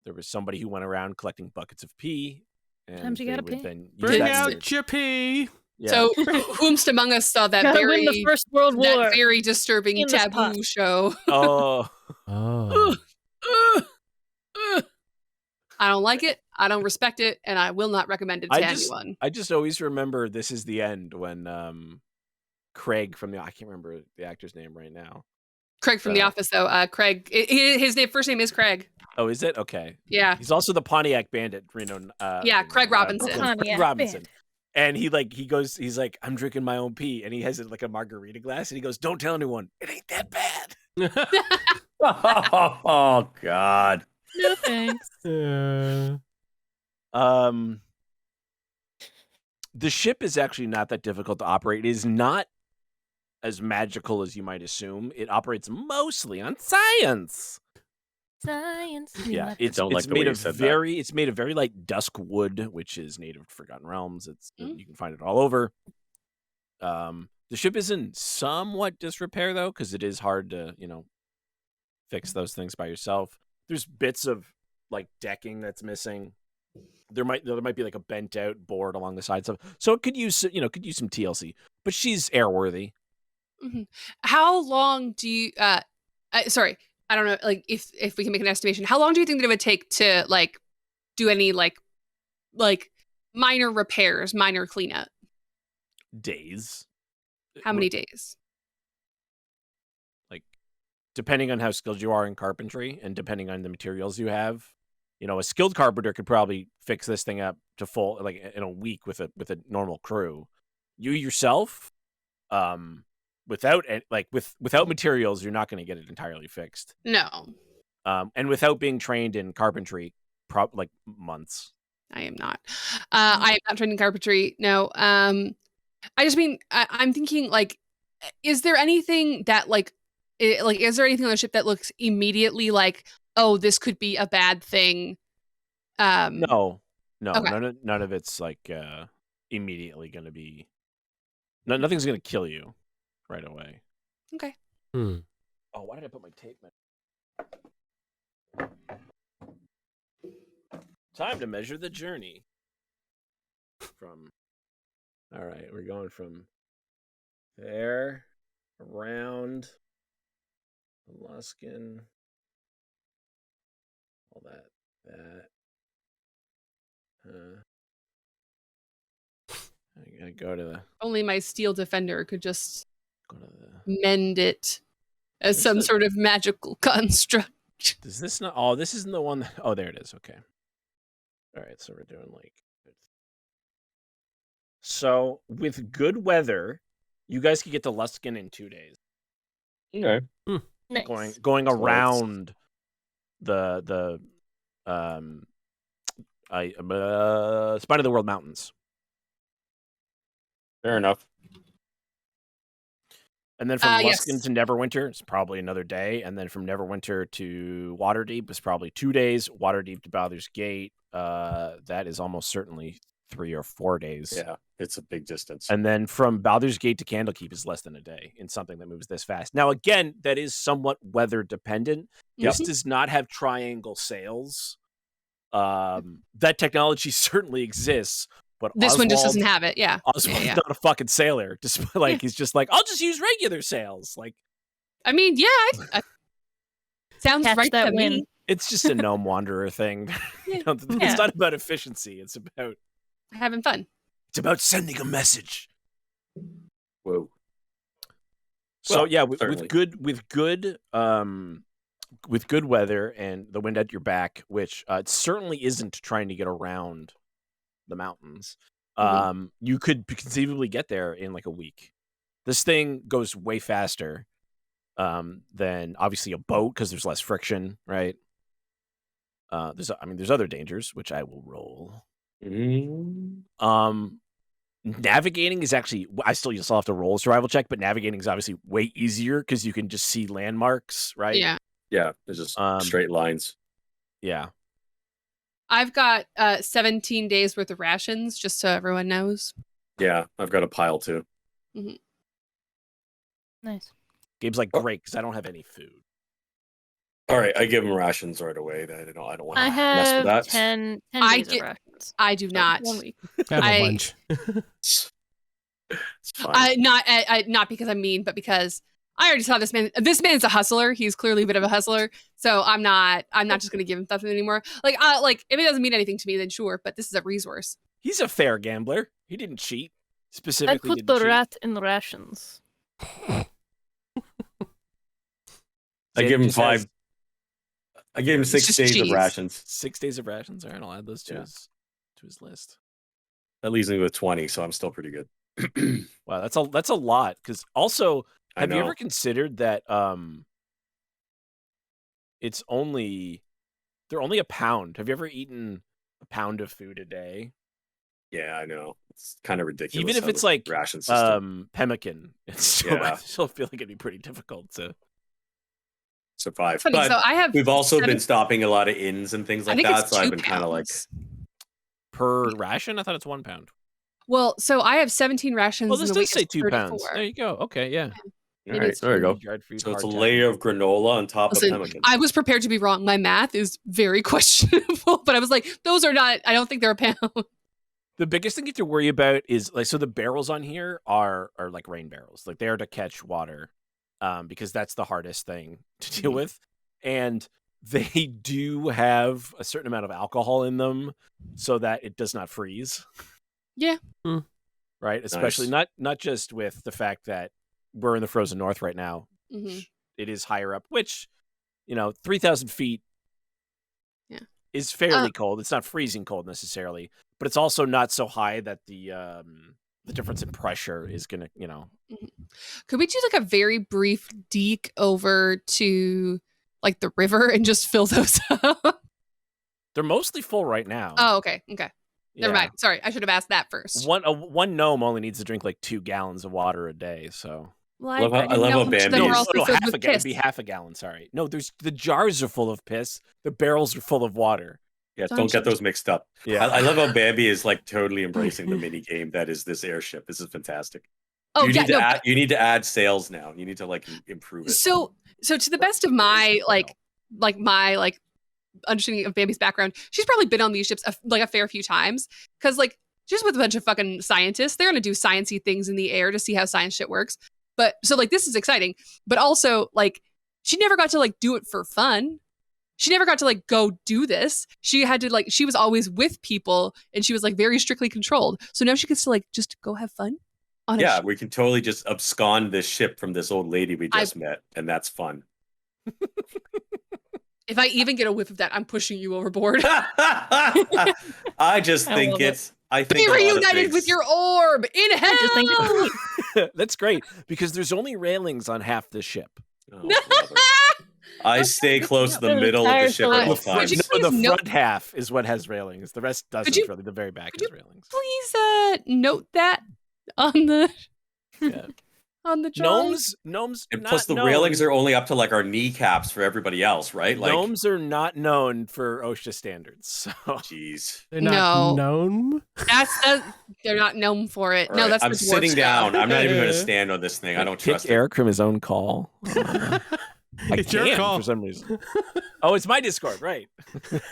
there was somebody who went around collecting buckets of pee, and Sometimes you they gotta would pee. then use Bring that out to- your pee. Yeah. So, whomst among us saw that Gotta win the First World War. that very disturbing in this taboo pot. show? Oh, Oh. I don't like it. I don't respect it, and I will not recommend it to anyone. I just always remember This Is the End when Craig from I can't remember the actor's name right now. Craig from The Office, though. Craig, his first name is Craig. Oh, is it? Okay. Yeah. He's also the Pontiac Bandit, Reno. Yeah, Craig Robinson. Craig Pontiac Robinson. Bandit. And he's like, I'm drinking my own pee, and he has it like a margarita glass, and he goes, "Don't tell anyone. It ain't that bad." Oh, God. No thanks. The ship is actually not that difficult to operate. It is not as magical as you might assume. It operates mostly on science. Science. Yeah, it's don't like the way made you of said that. it's made of very light dusk wood, which is native to Forgotten Realms. You can find it all over. The ship is in somewhat disrepair though, because it is hard to fix those things by yourself. There's bits of like decking that's missing. There might be like a bent out board along the sides of, so it could use some TLC. But she's airworthy. Mm-hmm. How long do you? Sorry, I don't know. Like, if we can make an estimation, how long do you think that it would take to like do any like minor repairs, minor cleanup? Days. How many days? Like, depending on how skilled you are in carpentry and depending on the materials you have, a skilled carpenter could probably fix this thing up to full, like in a week with a normal crew. You yourself, without without materials, you're not going to get it entirely fixed. No, And without being trained in carpentry, like months. I am not. I am not trained in carpentry. No. I just mean I'm thinking like, is there anything that is there anything on the ship that looks immediately like, oh, this could be a bad thing? No, Okay. none of it's like immediately going to be. Nothing's going to kill you right away. Okay. Hmm. Oh, why did I put my tape? Time to measure the journey. All right, we're going from there around Luskin, all that. I gotta go to the. Only my steel defender could just Go to the. mend it as some sort of magical construct. Does this not? Oh, this isn't the one. Oh, there it is. Okay. All right, so we're doing like. So with good weather, you guys could get to Luskin in 2 days. Okay. Nice. Going So around the Spine of the World Mountains. Fair enough. And then from Luskin Yes. to Neverwinter, it's probably another day. And then from Neverwinter to Waterdeep is probably 2 days. Waterdeep to Baldur's Gate, that is almost certainly 3 or 4 days. Yeah, it's a big distance. And then from Baldur's Gate to Candlekeep is less than a day in something that moves this fast. Now, again, that is somewhat weather dependent. This does not have triangle sails. That technology certainly exists, but This one just doesn't have it. Yeah. Oswald's not a fucking sailor. Just he's just like, I'll just use regular sails. Like, I mean, yeah, I sounds Catch right that to wind. me. it's just a gnome wanderer thing. It's not about efficiency. It's Having fun. It's about sending a message. Whoa. So Well, yeah, certainly. with good weather and the wind at your back, which it certainly isn't trying to get around the mountains. You could conceivably get there in like a week. This thing goes way faster than obviously a boat because there's less friction, right? There's other dangers which I will roll. Navigating is actually you'll still have to roll a survival check, but navigating is obviously way easier because you can just see landmarks, right? Yeah. Yeah, there's just straight lines. Yeah. I've got 17 days worth of rations, just so everyone knows. Yeah, I've got a pile too. Nice. Gabe's like, great, because I don't have any food. All right, I give them rations right away. I don't want I to mess with have that. 10 days of rations. I do not. 1 week. I have a bunch. It's fine. Not because I'm mean, but because I already saw this man. This man's a hustler. He's clearly a bit of a hustler. So I'm not just going to give him stuff anymore. Like if it doesn't mean anything to me, then sure. But this is a resource. He's a fair gambler. He didn't cheat. I Specifically, put the rat in rations. I give him just has 5. I gave him 6 just days of cheese. rations. 6 days of rations. All right, I'll add those to his list. That leaves me with 20, so I'm still pretty good. Wow, that's a lot. Because also, I have you know. ever considered that they're only a pound? Have you ever eaten a pound of food a day? Yeah, I know. It's kind of ridiculous. Even if how it's the like ration system pemmican, it's still, I still feel like it'd be pretty difficult to survive. Funny, But so I have we've also been stopping a lot of inns and things I like think that, it's so I've 2 been kind of like pounds. per ration. I thought it's 1 pound. Well, so I have 17 rations. Well, this in the does say week 2 of pounds. 34. There you go. Okay, yeah. all right, there we go. Dried fruit, So it's a hardtack. layer of granola on top Listen, of pemmican. I was prepared to be wrong. My math is very questionable, but I was like, those are not. I don't think they're a pound. The biggest thing you have to worry about is so the barrels on here are like rain barrels. Like they are to catch water, because that's the hardest thing to deal with. And they do have a certain amount of alcohol in them so that it does not freeze. Yeah. Right? Especially not just with the fact that we're in the frozen north right now. It is higher up, which, 3,000 feet is fairly cold. It's not freezing cold necessarily, but it's also not so high that the the difference in pressure is gonna, you know. Could we do like a very brief deke over to like the river and just fill those up? They're mostly full right now. Oh, okay. Okay. Never Yeah. mind. Sorry, I should have asked that first. One gnome only needs to drink like 2 gallons of water a day. So Well, I love how- I didn't love know how how much of Bambi them is- were also filled with it'd piss. be half a gallon. Sorry, no. There's the jars are full of piss. The barrels are full of water. Yeah, Don't don't get you- those mixed up. Yeah. I love how Bambi is like totally embracing the mini game that is this airship. This is fantastic. Oh, you yeah. need to No, add, you need to add sales now. You need to like improve it. so to the best of my my understanding of Bambi's background, she's probably been on these ships a fair few times because like she's with a bunch of fucking scientists. They're gonna do sciencey things in the air to see how science shit works. But so like this is exciting, but also like she never got to like do it for fun. She never got to like go do this. She had to like she was always with people and she was like very strictly controlled. So now she gets to like just go have fun on a Yeah, ship. we can totally just abscond this ship from this old lady we just met, and that's fun. If I even get a whiff of that, I'm pushing you overboard. I just I think love it. it's. I think Be a lot of reunited things- with your orb in hell. I just think it's sweet. That's great because there's only railings on half the ship. Oh, brother. I stay close to the Yeah. middle of the ship at all Would times. you No, please the note- front half is what has railings. The rest doesn't. you- Really, the very back could has you railings. Please note that on the Yeah. on the drawing. Gnomes. And not plus, the known- railings are only up to like our kneecaps for everybody else, right? Like, Gnomes are not known for OSHA standards. So jeez. They're not No. known. They're not known for it. All No, right, that's I'm for dwarf sitting stuff. down. I'm not even going to stand on this thing. I don't kick trust it. Eric from his own call. I It's your can call. for some reason. Oh, it's my Discord, right? Just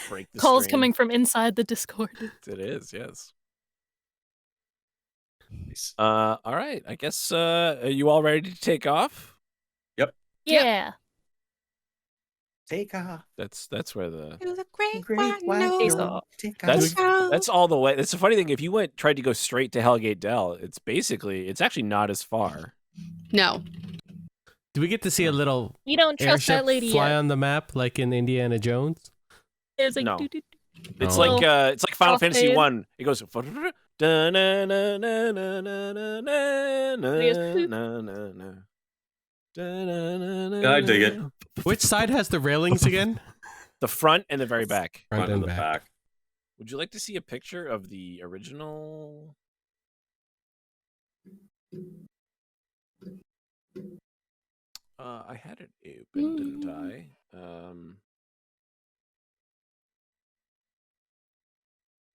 break the Calls stream. coming from inside the Discord. It is, yes. Nice. All right. I guess are you all ready to take off? Yeah. Take off. That's where the To the great Great one, white no. dog. Take That's- off. that's all the way. That's the funny thing. If you tried to go straight to Hellgate Dell, it's actually not as far. No. Do we get to see a little You don't trust airship that lady fly yet. on the map like in Indiana Jones? It's like No. doo, doo, doo. It's Oh. like Final Off Fantasy fade. 1. It goes I dig it. Which side has the railings again? The front and the very back. Front Front and and the back. back. Would you like to see a picture of the original? I had it open, didn't I?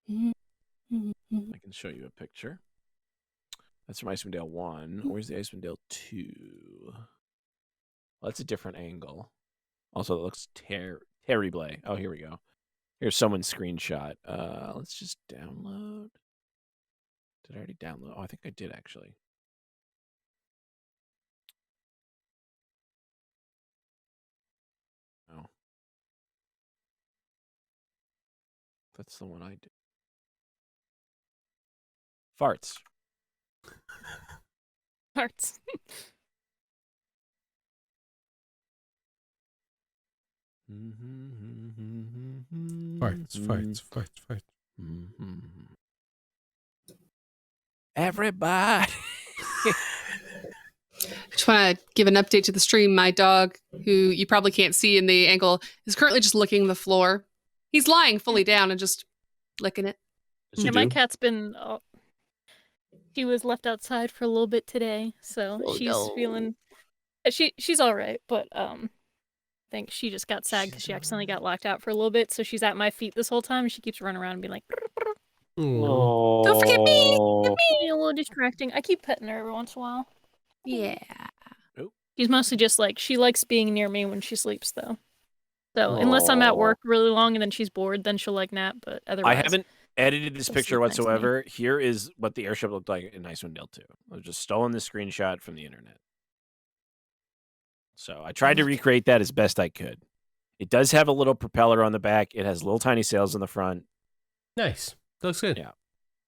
I can show you a picture. That's from Icewind Dale 1. Where's the Icewind Dale 2? Well, that's a different angle. Also, it looks terrible. Oh, here we go. Here's someone's screenshot. Let's just download. Did I already download? Oh, I think I did actually. Oh. That's the one I did. Farts. Hearts. Farts. Everybody. Just want to give an update to the stream. My dog, who you probably can't see in the angle, is currently just licking the floor. He's lying fully down and just licking it. Yes, you Yeah, my do. cat's been. She was left outside for a little bit today, so Oh, she's no. feeling. She's all right, but I think she just got sad because she accidentally got locked out for a little bit. So she's at my feet this whole time, and she keeps running around and being like, Oh. Don't forget me! a little distracting. I keep petting her every once in a while. Yeah. She's mostly just like she likes being near me when she sleeps, though. So unless I'm at work really long and then she's bored, then she'll like nap. But otherwise, I haven't edited this She'll picture sleep next to me. whatsoever. Here is what the airship looked like in Icewind Dale 2. I've just stolen the screenshot from the internet. So I tried to recreate that as best I could. It does have a little propeller on the back. It has little tiny sails in the front. Nice. Looks good. Yeah.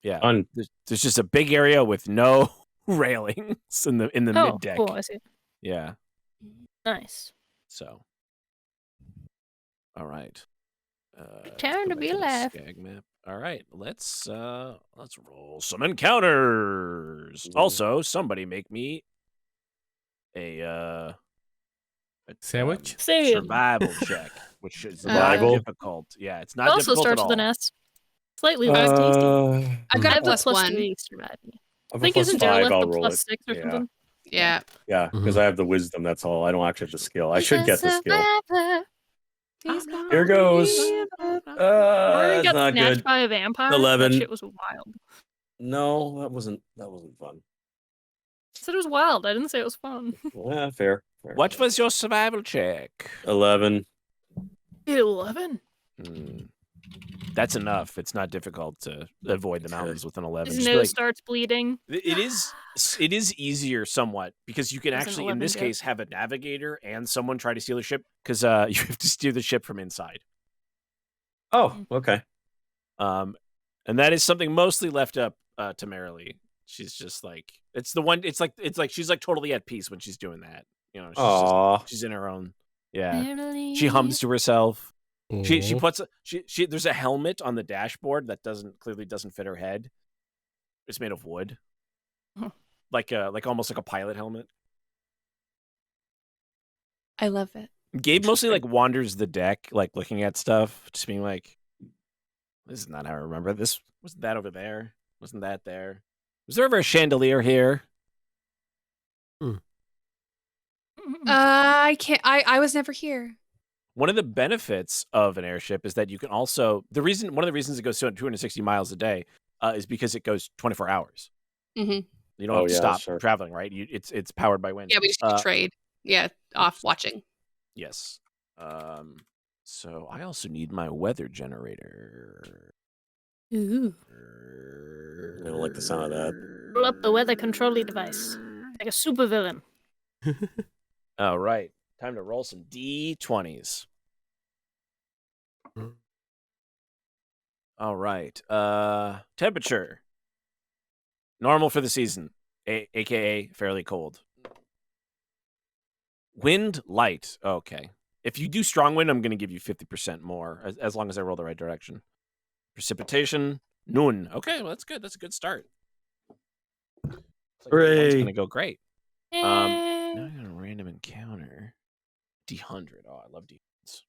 Yeah. Fun. There's just a big area with no railings in the Oh, mid deck. cool! I see. Yeah. Nice. So. All right. Time go to back be the alive. Skag map. All right, let's roll some encounters. Also, somebody make me a Sandwich? Same. survival check, which is not Survival? difficult. Yeah, it's It not also difficult at starts with an all. S. Slightly less tasty. I've got I a have the plus one. +3 surviving. Of I a think plus isn't 5, Deraleth I'll the roll it. +6 or Yeah. something? Yeah. Yeah, because I have the wisdom. That's all. I don't actually have the skill. I should get the skill. He's gonna Here goes. be- Rory It's got not snatched good. by a vampire. 11. That shit was wild. No, that wasn't fun. I said it was wild. I didn't say it was fun. Yeah, fair. What was your survival check? 11? 11. That's enough. It's not difficult to avoid the mountains with an 11. His Just be nose like, starts bleeding. it is easier somewhat because you can That was an actually, in 11 this joke. case, have a navigator and someone try to steal the ship because you have to steer the ship from inside. Oh, okay. And that is something mostly left up to Marilee. She's just like it's like she's like totally at peace when she's doing that. You know, she's in her own. Yeah, she hums to herself. She puts she there's a helmet on the dashboard that clearly doesn't fit her head. It's made of wood. Huh. Like almost like a pilot helmet. I love it. Gabe mostly like wanders the deck, like looking at stuff, just being like, this is not how I remember. This wasn't that over there. Wasn't that there? Was there ever a chandelier here? I can't. I was never here. One of the benefits of an airship is that you can also one of the reasons it goes 260 miles a day is because it goes 24 hours. Mm-hmm. You don't have to stop sure. traveling, right? It's powered by wind. Yeah, we just need to trade. Yeah, off watching. Yes. So I also need my weather generator. Ooh. I don't like the sound of that. Pull up the weather controlling device. Like a supervillain. All right. Time to roll some D20s. All right. Temperature. Normal for the season, aka fairly cold. Wind light. Okay. If you do strong wind, I'm going to give you 50% more as long as I roll the right direction. Precipitation. None. Okay, well, that's good. That's a good start. It's Hooray. going to go great. Now I got a random encounter. D100. Oh, I love D100s.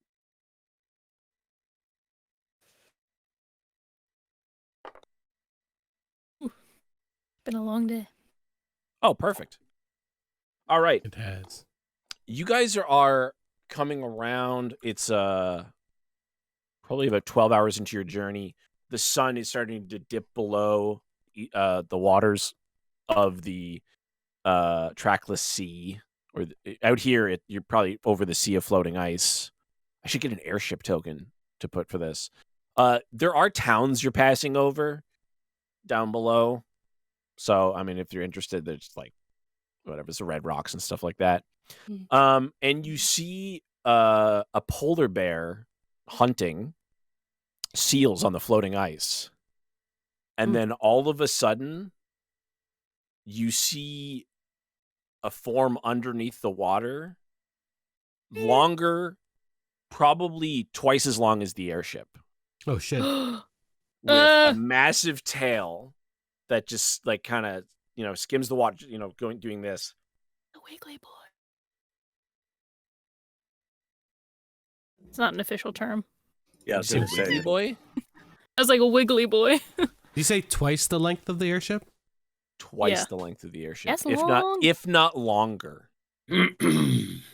Been a long day. Oh, perfect. All right. It has. You guys are coming around. It's probably about 12 hours into your journey. The sun is starting to dip below the waters of the trackless sea. Or out here, you're probably over the sea of floating ice. I should get an airship token to put for this. There are towns you're passing over down below. So, I mean, if you're interested, there's like, whatever, it's the red rocks and stuff like that. And you see a polar bear hunting seals on the floating ice. And then all of a sudden, you see a form underneath the water, longer, probably twice as long as the airship, Oh shit. with a massive tail that just like kind of, skims the water, doing this. The wiggly boy. It's not an official term. Yeah, I You was say gonna say. wiggly boy? That's like a wiggly boy. Did you say twice the length of the airship? Twice Yeah. the length of the airship, That's if long. not longer. In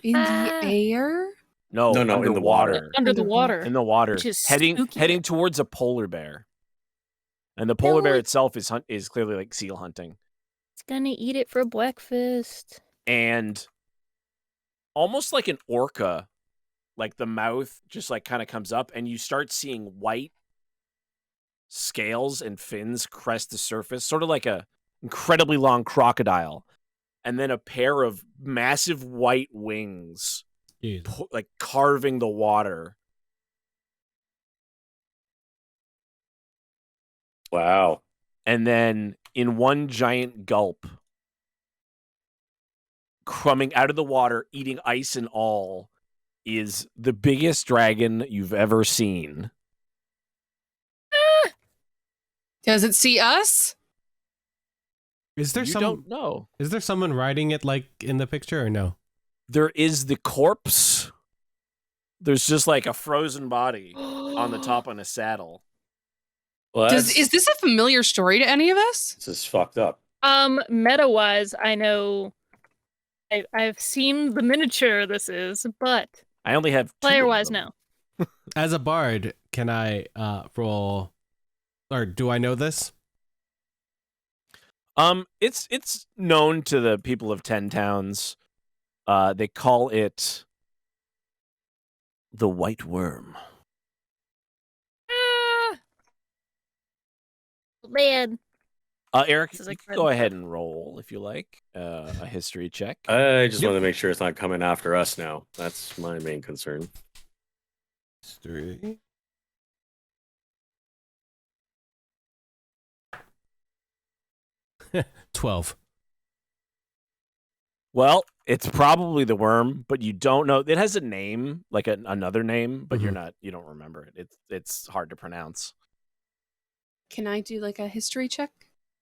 the air? No, No, in the underwater. water. Under the water. In the water, Which is heading spooky. towards a polar bear, and the polar bear itself is clearly like seal hunting, It's gonna eat it for breakfast. and almost like an orca, like the mouth just like kind of comes up, and you start seeing white scales and fins crest the surface, sort of like a incredibly long crocodile, and then a pair of massive white wings, Jeez. like carving the water. Wow. And then in one giant gulp, crumbing out of the water, eating ice and all, is the biggest dragon you've ever seen. Does it see us? Is there You don't know. Is there someone riding it like in the picture or no? There is the corpse. There's just like a frozen body on the top on a saddle. Well, Is this a familiar story to any of us? This is fucked up. Meta-wise, I know I've seen the miniature this is, but I only have 2 of player-wise, them. no. As a bard, can I roll, or do I know this? It's known to the people of 10 Towns. They call it the White Worm. Man. Eric, This is you like can go ahead and roll if you like a history check. I just want to make sure it's not coming after us now. That's my main concern. History. $12. Well, it's probably the worm, but you don't know. It has a name, like another name, but you don't remember it. It's hard to pronounce. Can I do like a history check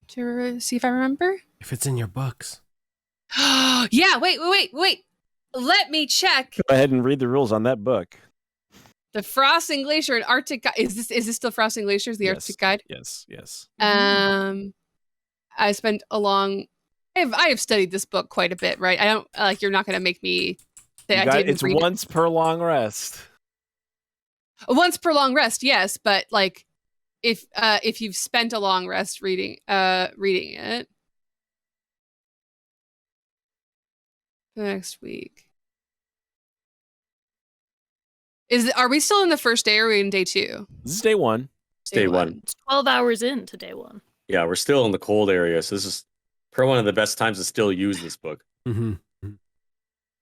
to see if I remember? If it's in your books. Yeah, wait. Let me check. Go ahead and read the rules on that book. The Frosting Glacier and Arctic Guide. Is this still Frosting Glaciers, the Yes. Arctic Guide? Yes. I spent I have studied this book quite a bit, right? I don't like you're not going to make me say I didn't It's read it. once per long rest. Once per long rest, yes, but like if you've spent a long rest reading it next week. Are we still in the first day or are we in day 2? This is day 1. It's day one. It's 12 hours into day 1. Yeah, we're still in the cold area, so this is probably one of the best times to still use this book. Mm-hmm.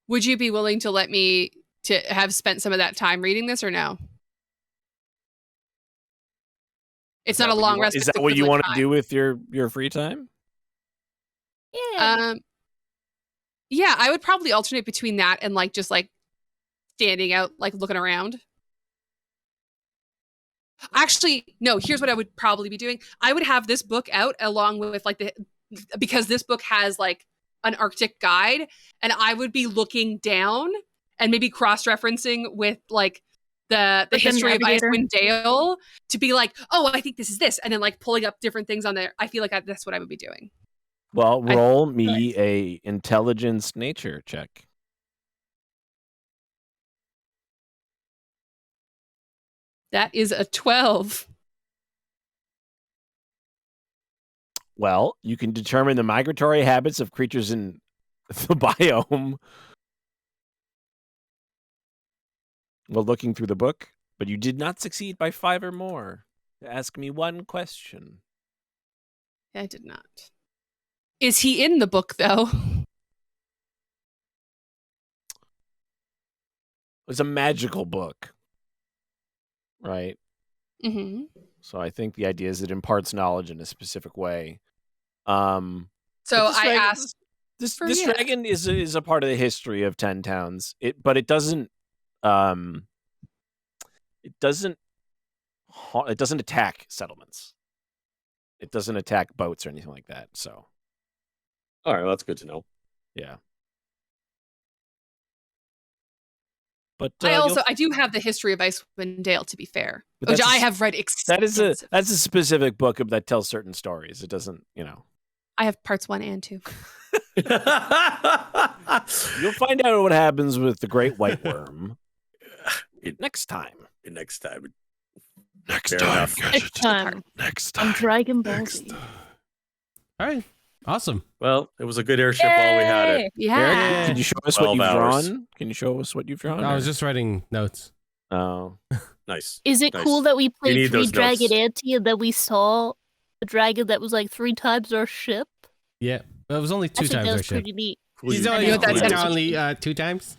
Would you be willing to let me to have spent some of that time reading this or no? It's not a long rest. Is that what you want to do with your free time? Yeah. Yeah, I would probably alternate between that and like just like standing out, like looking around. Actually, no, here's what I would probably be doing. I would have this book out along with like because this book has like an Arctic guide, and I would be looking down and maybe cross-referencing with like the history of Icewind Dale to be like, oh, I think this is this, and then like pulling up different things on there. I feel like that's what I would be doing. Well, roll me a intelligence nature check. That is a 12. Well, you can determine the migratory habits of creatures in the biome while looking through the book, but you did not succeed by 5 or more to ask me one question. I did not. Is he in the book, though? It's a magical book, right? Mm-hmm. So I think the idea is it imparts knowledge in a specific way. So I asked. This dragon is a part of the history of 10 Towns. But it doesn't attack settlements. It doesn't attack boats or anything like that. So, all right, well, that's good to know. Yeah. But I do have the history of Icewind Dale, to be fair, which I have read extensively. That's a specific book that tells certain stories. It doesn't, I have parts 1 and 2. You'll find out what happens with the Great White Worm next time. Next time. Next time. On Dragon Ball Z. All right. Awesome. Well, it was a good airship while we had it. Yeah. Eric, can you show us what you've 12 hours. drawn? Can you show us what you've drawn? I was just writing notes. Oh. Nice. Is it Nice. cool that we played need Three those Dragon notes. Ante and that we saw a dragon that was like 3 times our ship? Yeah. It was only 2 I think times that our was ship. pretty neat. He's I only, know, he's that's only 2 times.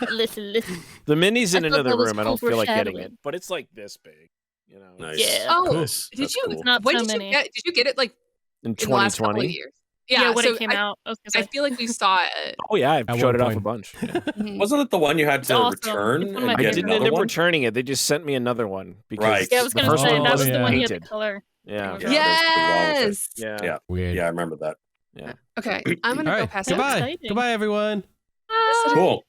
Listen. The mini's in I thought another that was room. I don't cool feel like getting it, foreshadowing. but it's like this big. Nice. Yeah. Oh, Nice. did That's you? cool. Not When so did you many. get? Did you get it like In in the last couple of 2020. years? Yeah, when so it came out. I was I gonna say. feel like we saw it. Oh yeah, I've At showed one it off a point. bunch. Yeah. Mhm. Wasn't it the one you had It's to awesome. return It's one of and my I get favorite didn't another end up one? returning it. They just sent me another one because Right. Yeah, I was the gonna first say one that was wasn't the one you had to painted. color. Yeah. Yeah, there's something wrong with it. Yes. Yeah. Yeah. Weird. Yeah, I remember that. Yeah. Okay, I'm All gonna go right. past So Goodbye. exciting. Goodbye, everyone. Ah! Cool.